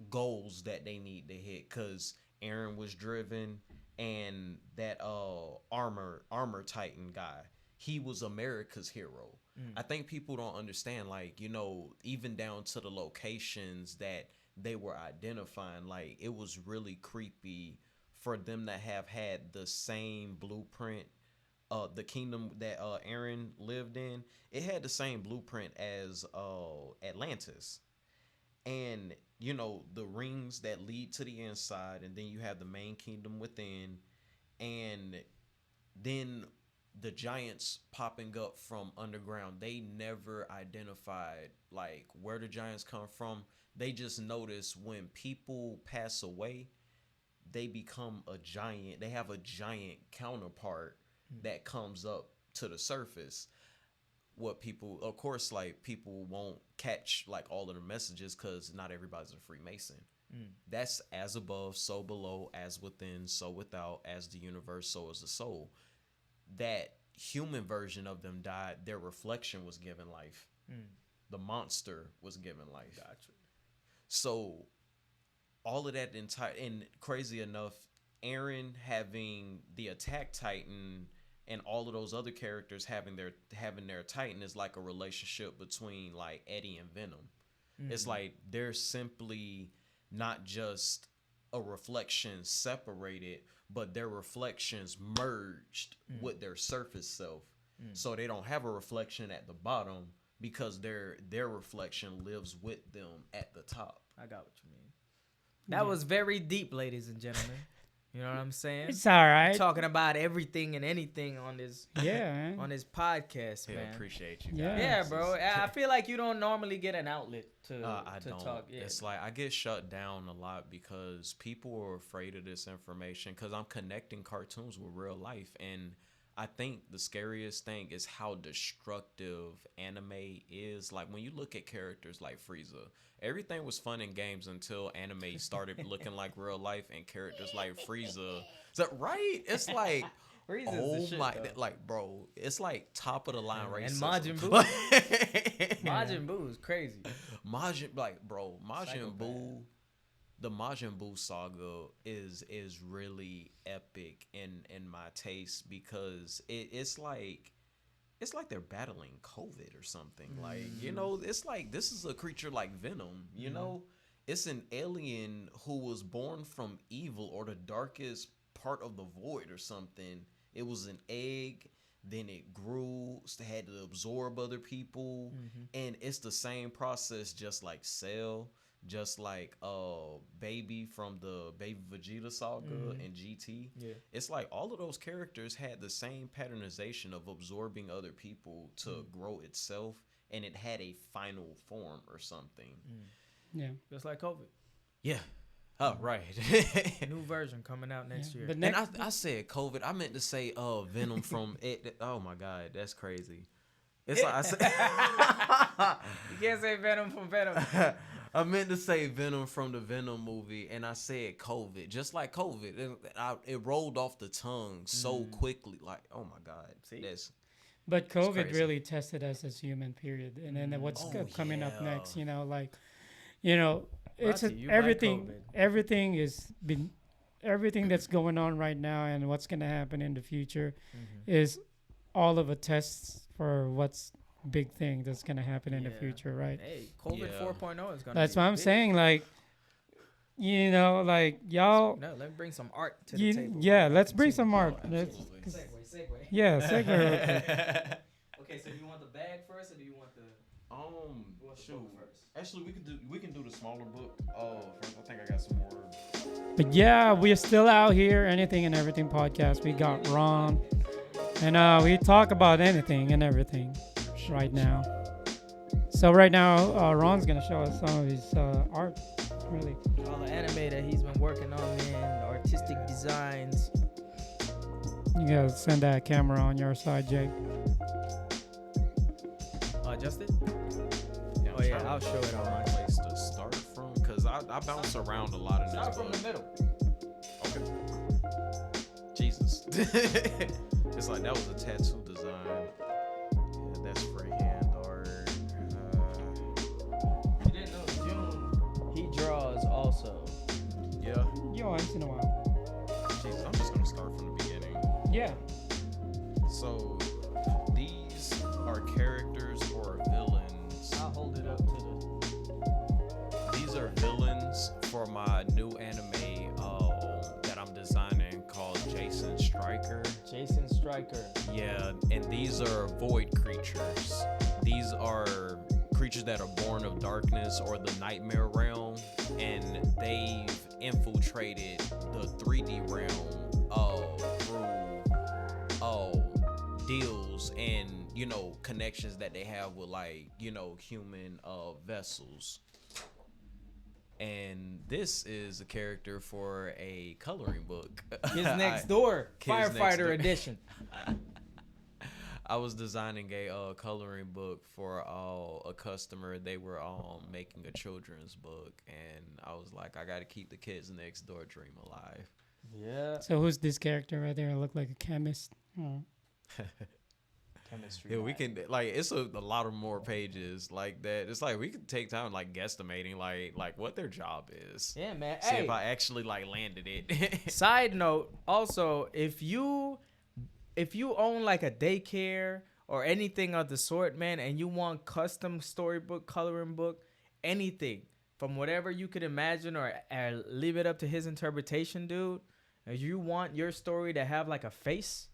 goals that they need to hit. Because Aaron was driven, and that armor Titan guy, he was America's hero. I think people don't understand, like, even down to the locations that they were identifying. Like, it was really creepy for them to have had the same blueprint. The kingdom that Aaron lived in, it had the same blueprint as Atlantis. And the rings that lead to the inside, and then you have the main kingdom within, and then the giants popping up from underground. They never identified like where the giants come from. They just noticed when people pass away, they become a giant. They have a giant counterpart that comes up to the surface. What people, of course, like people won't catch like all of the messages because not everybody's a Freemason. That's as above, so below, as within, so without, as the universe, so is the soul. That human version of them died. Their reflection was given life. The monster was given life. Gotcha. So all of that entire, and crazy enough, Aaron having the Attack Titan and all of those other characters having their Titan is like a relationship between like Eddie and Venom. It's like they're simply not just a reflection separated, but their reflections merged with their surface self. So they don't have a reflection at the bottom because their reflection lives with them at the top. I got what you mean. That was very deep, ladies and gentlemen. You know what I'm saying? It's all right. Talking about everything and anything on this Yeah, man. on this podcast, Yeah, man. appreciate you Yeah. guys. Yeah, bro. I feel like you don't normally get an outlet to I don't. talk. Yeah. It's like I get shut down a lot because people are afraid of this information because I'm connecting cartoons with real life. And I think the scariest thing is how destructive anime is. Like when you look at characters like Frieza, everything was fun in games until anime started looking like real life and characters like Frieza. So, right? It's like, Frieza's oh the shit, my, though. like, bro, it's like top of the line And racism. Majin Buu. Like- Majin Buu is crazy. Majin, like, bro, Majin Psychopath. Buu, the Majin Buu saga is really epic in my taste because it's like they're battling COVID or something. Like, you know, it's like this is a creature like Venom, you know? It's an alien who was born from evil or the darkest part of the void or something. It was an egg, then it grew, had to absorb other people, and it's the same process just like Cell, just like Baby from the Baby Vegeta saga and GT. Yeah. It's like all of those characters had the same patternization of absorbing other people to grow itself, and it had a final form or something. Yeah. Just like COVID. Yeah. Oh, right. New version coming out next year. But And I said COVID. I meant to say Venom from it. Oh my God, that's crazy. It's like I said. You can't say Venom from Venom. I meant to say Venom from the Venom movie, and I said COVID, just like COVID. It rolled off the tongue so quickly, like, oh my God. See? But COVID crazy. really tested us as human, period. And then what's Oh, coming up yeah. next, you know, like, you know, it's Rati, you like everything. COVID. Everything is been, everything that's going on right now, and what's going to happen in the future, is all of a test for what's big thing that's going to happen in the Yeah. future, right? Hey, COVID Yeah. 4.0 is gonna. That's be what I'm big. saying. Like, you know, like y'all. No, let me bring some art to the table. Yeah, let's bring some art. Let's, Segue. yeah, segue real quick. Okay, so do you want the bag first, or do you want the? Shoot. Actually, we can do the smaller book. First, I think I got some more. But yeah, we're still out here, Anything and Everything podcast. We got Ron, and we talk about anything and everything right now. So right now, Ron's gonna show us some of his art. Really, All the anime that he's been working on, man. The artistic designs. you gotta send that camera on your side, Jake. Justin? Yeah, Oh, yeah, I'll show it on mine. Place to start from, because I bounce around a lot in this Start from book. the middle. Okay. Jesus. It's like that was a tattoo design. Yeah, that's freehand art. You didn't know June, he draws also. Yeah. Yo, once in a while. Jesus, I'm just gonna start from the beginning. Yeah. So these are characters or villains. I'll hold it up to the. These are villains for my new anime that I'm designing called Jason Stryker. Jason Stryker. Yeah, and these are void creatures. These are creatures that are born of darkness or the nightmare realm, and they've infiltrated the 3D realm through deals and, you know, connections that they have with, like, you know, human vessels. And this is a character for a coloring book. Kids Next Door. Kids Next Firefighter Door. edition. I was designing a coloring book for a customer. They were making a children's book, and I was like, I got to keep the Kids Next Door dream alive. Yeah. So who's this character right there? Look like a chemist. Oh. Chemistry. Yeah, we can, like, it's a lot of more pages like that. It's like we could take time like guesstimating like what their job is. Yeah, man. See Hey. if I actually like landed it. Side note, also, if you own like a daycare or anything of the sort, man, and you want custom storybook, coloring book, anything from whatever you could imagine or leave it up to his interpretation, dude. If you want your story to have like a face,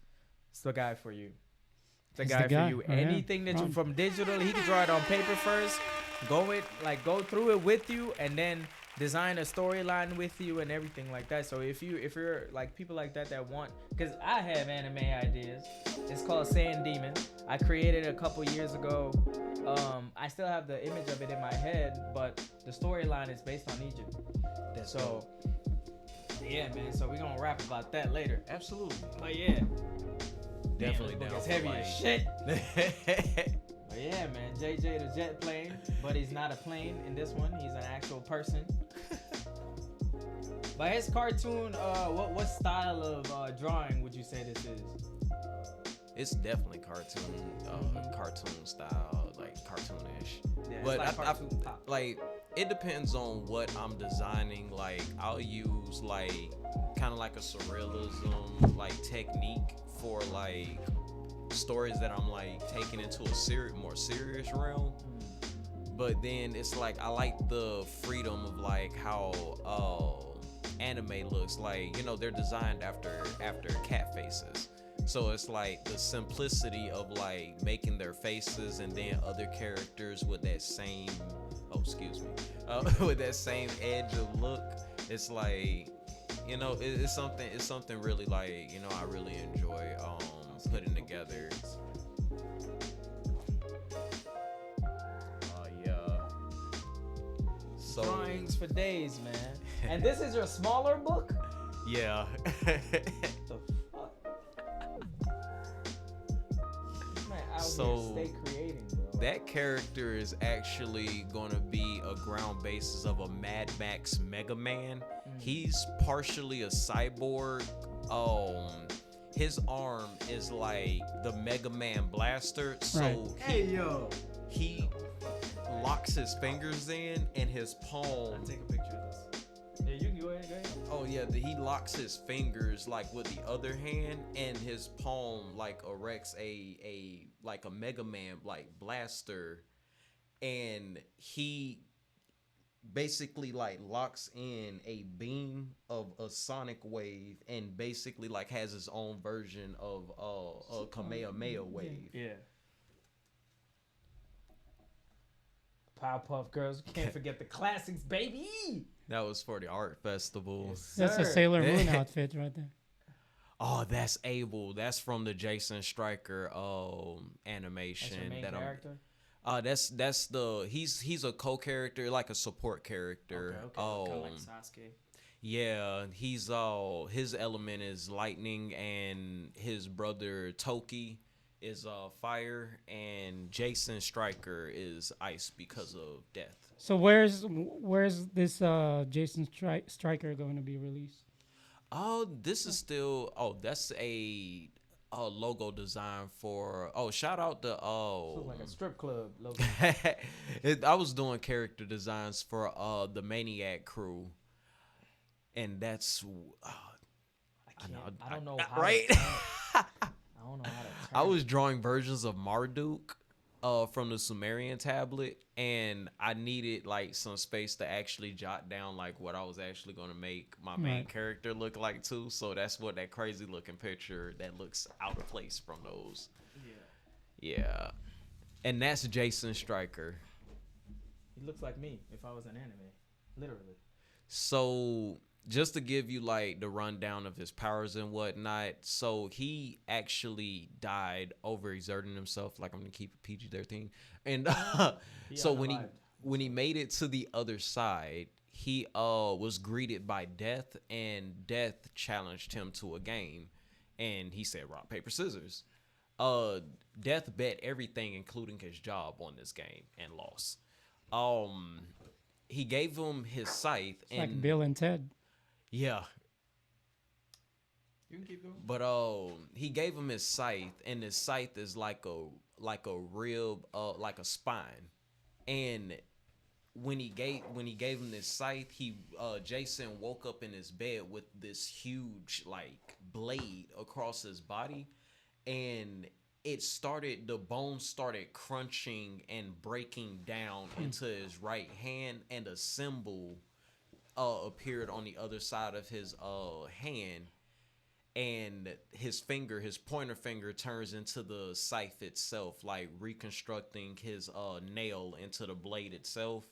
it's the guy for you. It's the He's guy the guy. for you. Oh, yeah. Anything that you Ron. from digital, he can draw it on paper first. Go through it with you, and then design a storyline with you and everything like that. So if you're like people like that want, because I have anime ideas. It's called Sand Demon. I created it a couple years ago. I still have the image of it in my head, but the storyline is based on Egypt. That's So yeah, man. So we're gonna rap about that later. absolutely. But yeah, Definitely damn, down it's for, heavy like- as shit. But yeah, man, JJ the jet plane, but he's not a plane in this one. He's an actual person. But his cartoon, what style of drawing would you say this is? It's definitely cartoon style, like cartoonish. Yeah, But it's like I cartoon pop. like it depends on what I'm designing. Like I'll use like kind of like a surrealism like technique for like stories that I'm like taking into a more serious realm. But then it's like I like the freedom of like how anime looks like. You know, they're designed after cat faces. So it's like the simplicity of like making their faces and then other characters with that same with that same edge of look. It's like, you know, it's something really like, you know, I really enjoy putting together. Yeah. So Drawings for days, man. And this is your smaller book? yeah. The fuck? Man, out So, here stay creating, bro. That character is actually going to be a ground basis of a Mad Max Mega Man. He's partially a cyborg. His arm is like the Mega Man blaster. So Right. Yo. he locks his fingers in and his palm. Take a picture of this. Yeah, you can go ahead. Oh yeah, he locks his fingers like with the other hand, and his palm like erects a like a Mega Man like blaster, and he basically like locks in a beam of a sonic wave, and basically like has his own version of a Kamehameha wave. Yeah. Powerpuff Girls. You can't forget the classics, baby. That was for the art festival. That's a Sir. Sailor Moon outfit right there. Oh, that's Abel. That's from the Jason Stryker animation. That's your main that character? That's the he's a co-character, like a support character. Okay. Kind of like Sasuke. Yeah, he's his element is lightning, and his brother Toki is fire, and Jason Stryker is ice because of death. So where's this Jason Stryker going to be released? Oh, this is still that's a logo design for shout out to So like a strip club logo. I was doing character designs for the Maniac crew, and that's I don't know how right. to turn it. I don't know how to turn I was drawing versions of Marduk from the Sumerian tablet, and I needed like some space to actually jot down like what I was actually going to make my main character look like too. So that's what that crazy looking picture that looks out of place from those. Yeah. And that's Jason Stryker. He looks like me if I was an anime, literally. So just to give you like the rundown of his powers and whatnot, so he actually died overexerting himself. Like, I'm gonna keep it PG-13, and so when he made it to the other side, he was greeted by death, and death challenged him to a game, and he said rock paper scissors. Death bet everything, including his job, on this game and lost. He gave him his scythe, It's and like Bill and Ted. yeah. You can keep going. But he gave him his scythe, and his scythe is like a rib, like a spine. And when he gave him this scythe, Jason woke up in his bed with this huge like blade across his body, and the bones started crunching and breaking down into his right hand, and a symbol appeared on the other side of his hand, and his pointer finger turns into the scythe itself, like reconstructing his nail into the blade itself.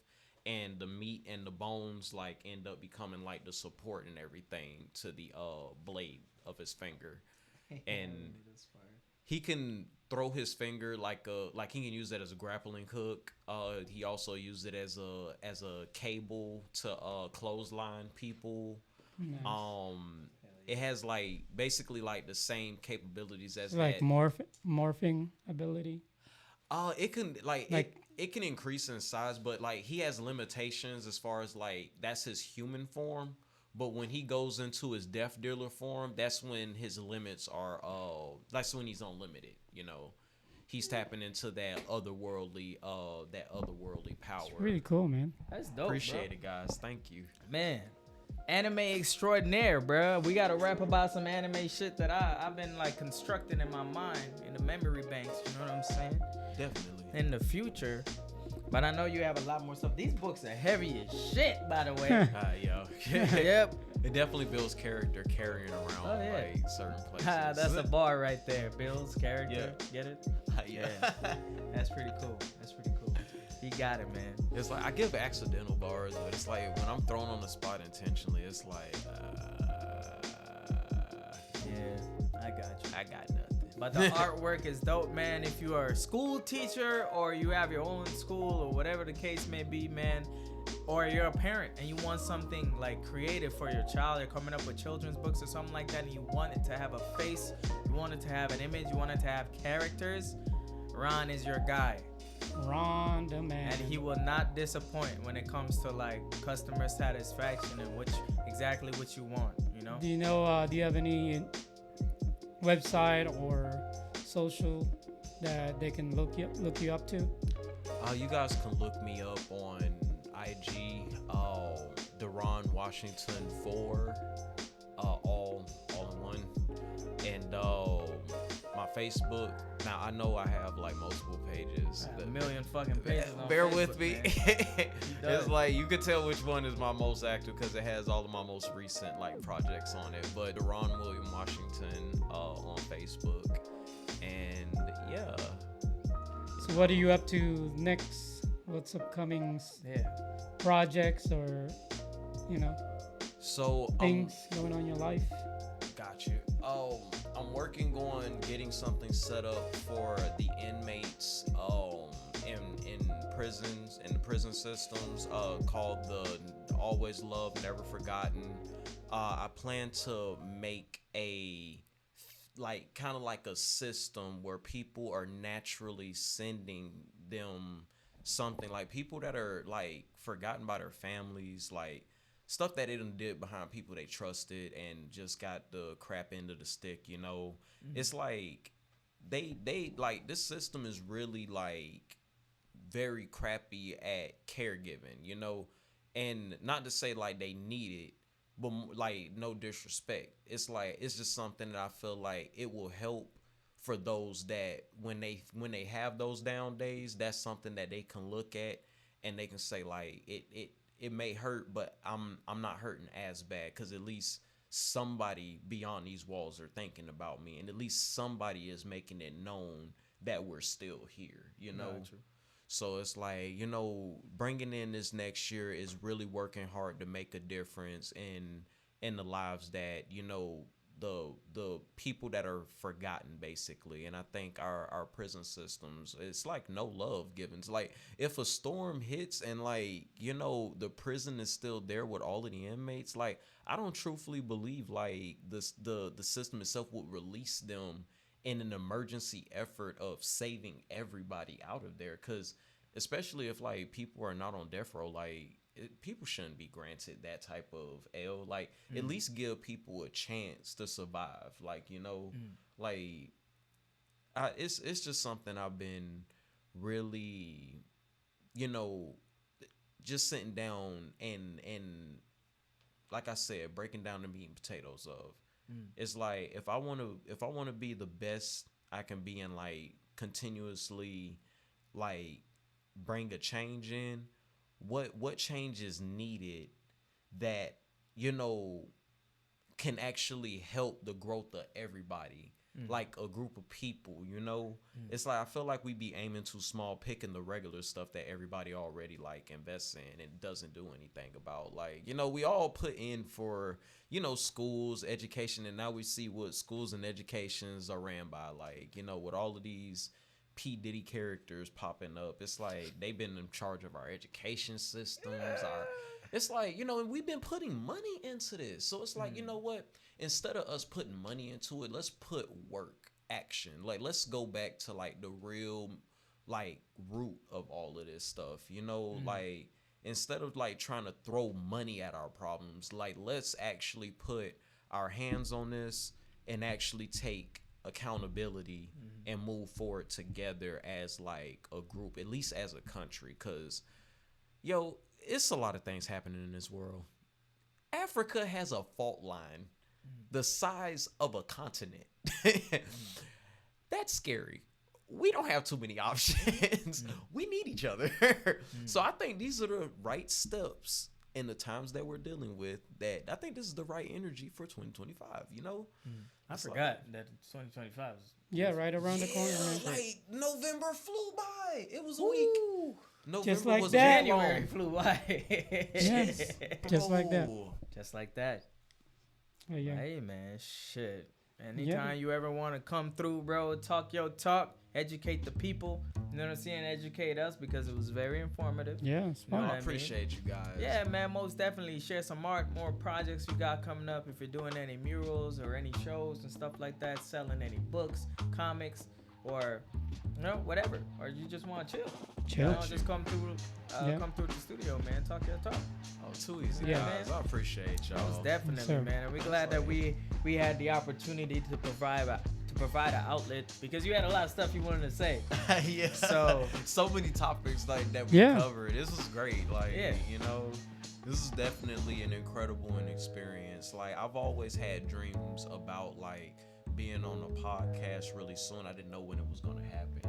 and the meat and the bones like end up becoming like the support and everything to the blade of his finger. And he can throw his finger like he can use that as a grappling hook. He also used it as a cable to clothesline people. Nice. It has like basically like the same capabilities as It's like that. morphing ability. It can Like- it can increase in size, but like he has limitations as far as like that's his human form. But when he goes into his death dealer form, that's when his limits are. That's when he's unlimited. You know, he's tapping into that otherworldly power. It's really cool, man. That's dope, Appreciate it, guys. Thank you. Man, anime extraordinaire, bro. We gotta rap about some anime shit that I've been like constructing in my mind in the memory banks. You know what I'm saying? Definitely. In the future. But I know you have a lot more stuff. These books are heavy as shit, by the way. Yo. Yep. It definitely builds character carrying around Oh, yeah. like certain places. That's a bar right there. Builds character. Yeah. Get it? Yeah. That's pretty cool. That's pretty cool. You got it, man. It's like I give accidental bars, but it's like when I'm thrown on the spot intentionally, it's like Yeah, I got you. I got nothing. But the artwork is dope, man. If you are a school teacher or you have your own school or whatever the case may be, man, or you're a parent and you want something like creative for your child, you're coming up with children's books or something like that, and you want it to have a face, you want it to have an image, you want it to have characters, Ron is your guy. Ron the man. And he will not disappoint when it comes to like customer satisfaction and exactly what you want, you know? Do you know? Do you have any website or social that they can look you up to? You guys can look me up on IG, Deron Washington 4, all in one, and my Facebook. Now I know I have like multiple pages. A million fucking pages. On Bear Facebook, with me. man. It's like you can tell which one is my most active because it has all of my most recent like projects on it. But Deron William Washington on Facebook, and yeah. So what are you up to next? What's upcoming Yeah. projects or So things going on in your life? Got you. I'm working on getting something set up for the inmates in prisons, in the prison systems, called the Always Loved, Never Forgotten. I plan to make a kind of like a system where people are naturally sending them something, like people that are like forgotten by their families, like stuff that they done did behind people they trusted and just got the crap end of the stick, you know. Mm-hmm. It's like they like this system is really like very crappy at caregiving, you know. And not to say like they need it, but like no disrespect. It's like it's just something that I feel like it will help for those that when they have those down days, that's something that they can look at and they can say like it may hurt, but I'm not hurting as bad because at least somebody beyond these walls are thinking about me, and at least somebody is making it known that we're still here, you know. Gotcha. So it's like, you know, bringing in this next year is really working hard to make a difference in the lives that, you know, the people that are forgotten, basically. And I think our prison systems, it's like no love given. It's like if a storm hits and like, you know, the prison is still there with all of the inmates, like I don't truthfully believe like the system itself would release them in an emergency effort of saving everybody out of there. Because especially if like people are not on death row, like people shouldn't be granted that type of L. Like at least give people a chance to survive. Like, you know, like it's just something I've been really, you know, just sitting down and like I said, breaking down the meat and potatoes of. It's like if I want to be the best I can be and like continuously like bring a change in, what change is needed that, you know, can actually help the growth of everybody. like a group of people, you know? It's like I feel like we be aiming too small, picking the regular stuff that everybody already like invests in and doesn't do anything about. Like, you know, we all put in for, you know, schools, education, and now we see what schools and educations are ran by. Like, you know, with all of these P. Diddy characters popping up, it's like they've been in charge of our education systems. It's like, you know, and we've been putting money into this. So it's like, you know what? Instead of us putting money into it, let's put work, action. Like, let's go back to like the real like root of all of this stuff, you know, like instead of like trying to throw money at our problems, like let's actually put our hands on this and actually take accountability and move forward together as like a group, at least as a country. Because yo, it's a lot of things happening in this world. Africa has a fault line the size of a continent. That's scary. We don't have too many options. We need each other. So I think these are the right steps in the times that we're dealing with, that I think this is the right energy for 2025, you know? I forgot that 2025 is... Yeah, right around the corner, man. Like November flew by. It was a week. November Just like was that. January flew by. Yes, just like that. Just like that. Oh, yeah. Hey, man, shit. Anytime you ever want to come through, bro, talk your talk, educate the people, you know what I'm saying? Educate us, because it was very informative. Yeah, it's You know fun. what I I appreciate you guys. Yeah, man, most definitely. Share some art, more projects you got coming up. If you're doing any murals or any shows and stuff like that, selling any books, comics, or you know, whatever, or you just want to chill. Chill. You know, just come through the studio, man. Talk your talk. Oh, too easy, Yeah. guys. I appreciate y'all. Most definitely, sir. man. And we're glad that we had the opportunity to provide an outlet, because you had a lot of stuff you wanted to say. Yeah. So many topics like that we covered. This was great. Like, you know, this is definitely an incredible experience. Like, I've always had dreams about like being on a podcast really soon. I didn't know when it was gonna happen.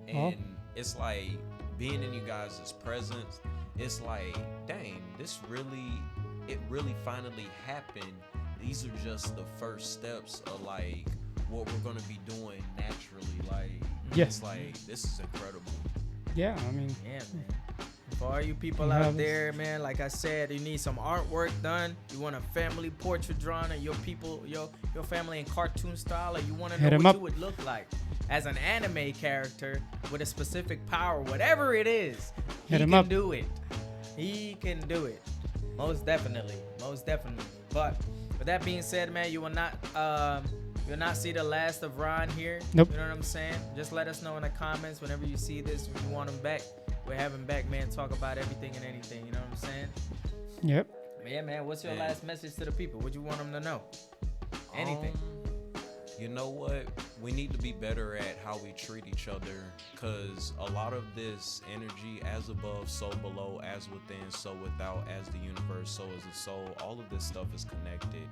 And it's like being in you guys' presence, it's like, dang, it really finally happened. These are just the first steps of like what we're gonna be doing naturally. Like, Yes. it's like, this is incredible. Yeah, I mean, yeah, man. For all you people You out have there, man, like I said, you need some artwork done. You want a family portrait drawn of your people, your family in cartoon style, or you want to Hit know 'em what up. you would look like as an anime character with a specific power, whatever it is, he Hit 'em can up. do it. He can do it. Most definitely. But with that being said, man, you will not see the last of Ron here. Nope. You know what I'm saying? Just let us know in the comments whenever you see this, if you want him back. We're having back, man, talk about everything and anything. You know what I'm saying? yep. But yeah, man, what's your Man. last message to the people? What you want them to know? Anything. You know what? We need to be better at how we treat each other, because a lot of this energy, as above, so below, as within, so without, as the universe, so is the soul, all of this stuff is connected.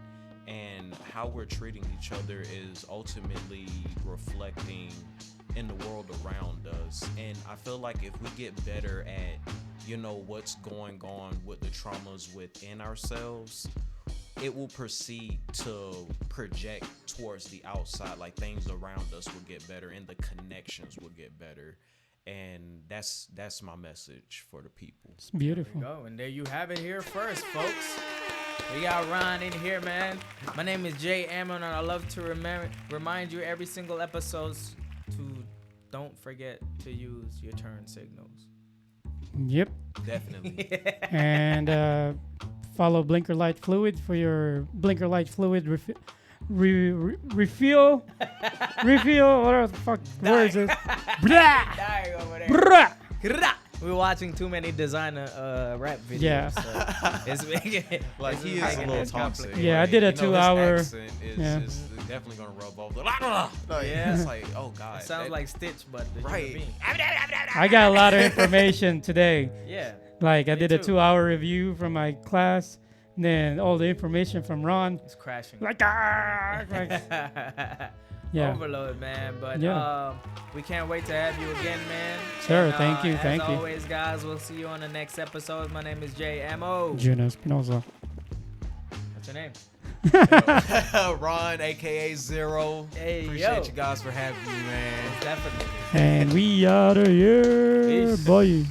And how we're treating each other is ultimately reflecting in the world around us. And I feel like if we get better at, you know, what's going on with the traumas within ourselves, it will proceed to project towards the outside. Like, things around us will get better and the connections will get better. And that's my message for the people. It's beautiful. There you go. And there you have it here first, folks. We got Ron in here, man. My name is Jay Ammon, and I love to remind you every single episode to don't forget to use your turn signals. Yep. Definitely. And follow Blinker Light Fluid for your Blinker Light Fluid refill. Refill. Whatever the fuck words is. Blah. Dying over there. Brah. We're watching too many designer rap videos. Yeah. So it's making it Like, he is a making little it toxic. complicated. Yeah, I Like, did a you know, 2-hour his accent is definitely gonna rub off. Yeah. It's like, oh god. It sounds like Stitch, but the human right. being. I got a lot of information today. Yeah. Like, I Me did a too. 2-hour review from my class. And then all the information from Ron. It's crashing. Like, yeah. Overload, man. But Yeah. we can't wait to have you again, man. Sure, And, thank you, as thank you. always, guys, we'll see you on the next episode. My name is Jay Ammo. Juno Espinosa. What's your name? Ron, aka Zero. Hey, Appreciate yo. you guys for having me, man. Definitely. And we out of here, Peace. boy.